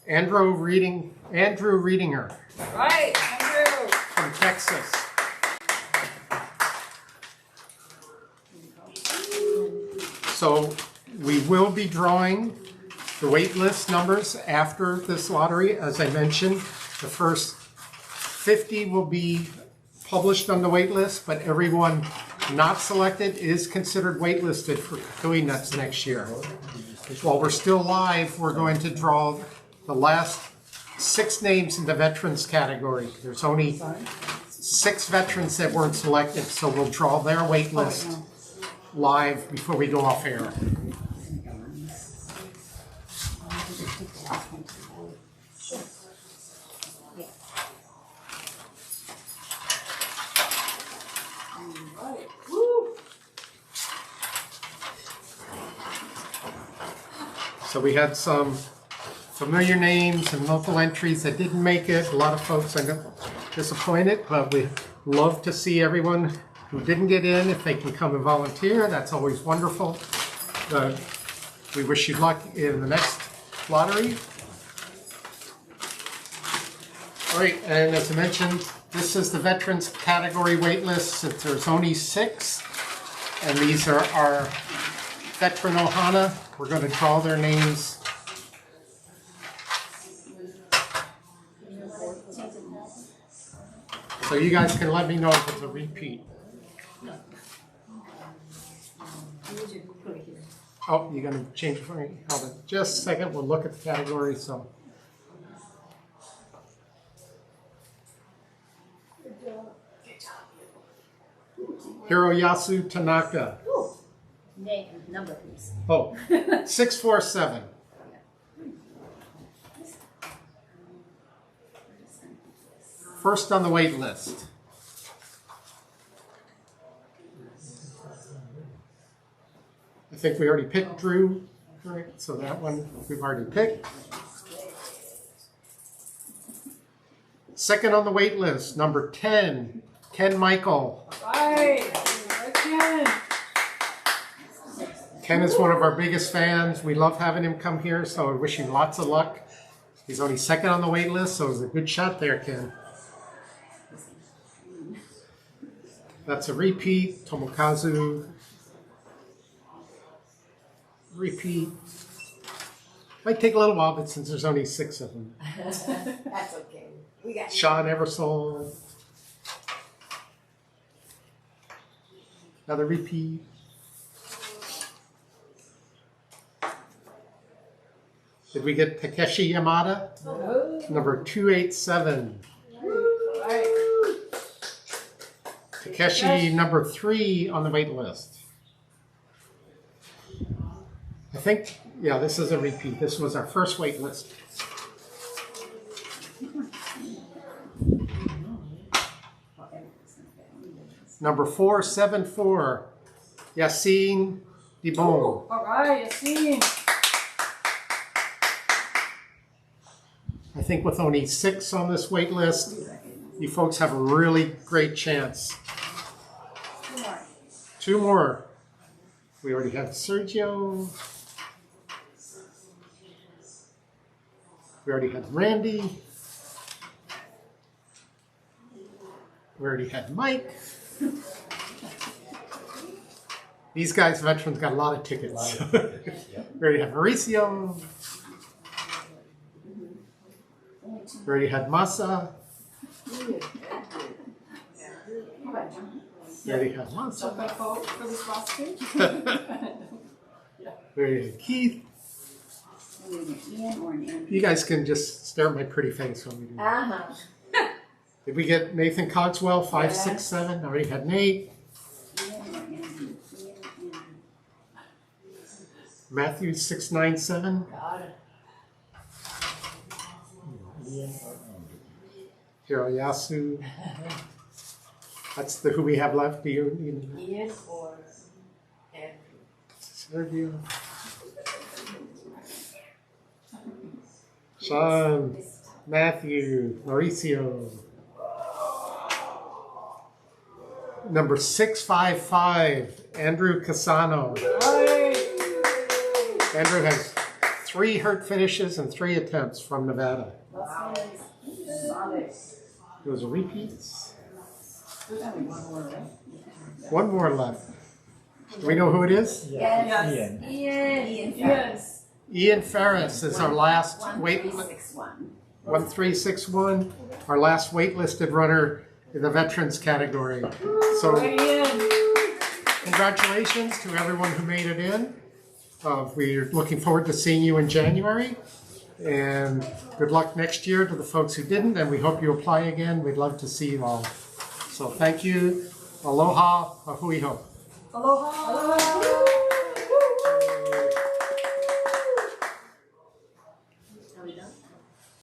Andrew Reedinger Right. Andrew. from Texas. So we will be drawing the wait list numbers after this lottery. As I mentioned, the first 50 will be published on the wait list, but everyone not selected is considered waitlisted for kukui nuts next year. While we're still live, we're going to draw the last 6 names in the veterans category. There's only 6 veterans that weren't selected, so we'll draw their wait list live before we go off air. So we had some familiar names and local entries that didn't make it. A lot of folks are disappointed, but we love to see everyone who didn't get in. If they can come and volunteer, that's always wonderful. We wish you luck in the next lottery. All right, and as I mentioned, this is the veterans category wait list. Since there's only 6, and these are our veteran Ohana. We're going to draw their names. So you guys can let me know if it's a repeat. Oh, you're going to change it for me? Hold on just a second. We'll look at the category. So. Hiroyasu Tanaka. Name, number, please. Oh, 647. first on the wait list. I think we already picked Drew, correct? So that one we've already picked. Second on the wait list, number 10, Ken Michael. Right. Ken. Ken is one of our biggest fans. We love having him come here, so I wish him lots of luck. He's only second on the wait list, so it was a good shot there, Ken. That's a repeat. Tomokazu. Repeat. Might take a little while, but since there's only 6 of them. That's okay. We got Sean Eversole. Another repeat. Did we get Takeshi Yamada? Number 287. Right. Takeshi, number 3 on the wait list. I think, yeah, this is a repeat. This was our first wait list. Number 474, Yassine Dibon. All right, Yassine. I think with only 6 on this wait list, you folks have a really great chance. 2 more. We already have Sergio. We already had Randy. We already had Mike. These guys, veterans, got a lot of tickets. We already had Mauricio. We already had Masa. We already had Masa. We already had Keith. Ian or an Andrew? You guys can just stare at my pretty face when we do that. Did we get Nathan Cogswell, 567? Already had Nate. Ian or Andrew? Ian or Andrew? Matthew, 697. Hiroyasu. That's the who we have left. Do you need Ian or Andrew. Sergio? Sean, Matthew, Mauricio. Number 655, Andrew Casano. Andrew has 3 HURT finishes and 3 attempts from Nevada. Those are repeats. One more left. Do we know who it is? Yes. Ian. Yes. Ian Ferris is our last 1361. 1361, our last waitlisted runner in the veterans category. So congratulations to everyone who made it in. We're looking forward to seeing you in January. And good luck next year to the folks who didn't, and we hope you apply again. We'd love to see you all. So thank you. Aloha, a hui ho. Aloha.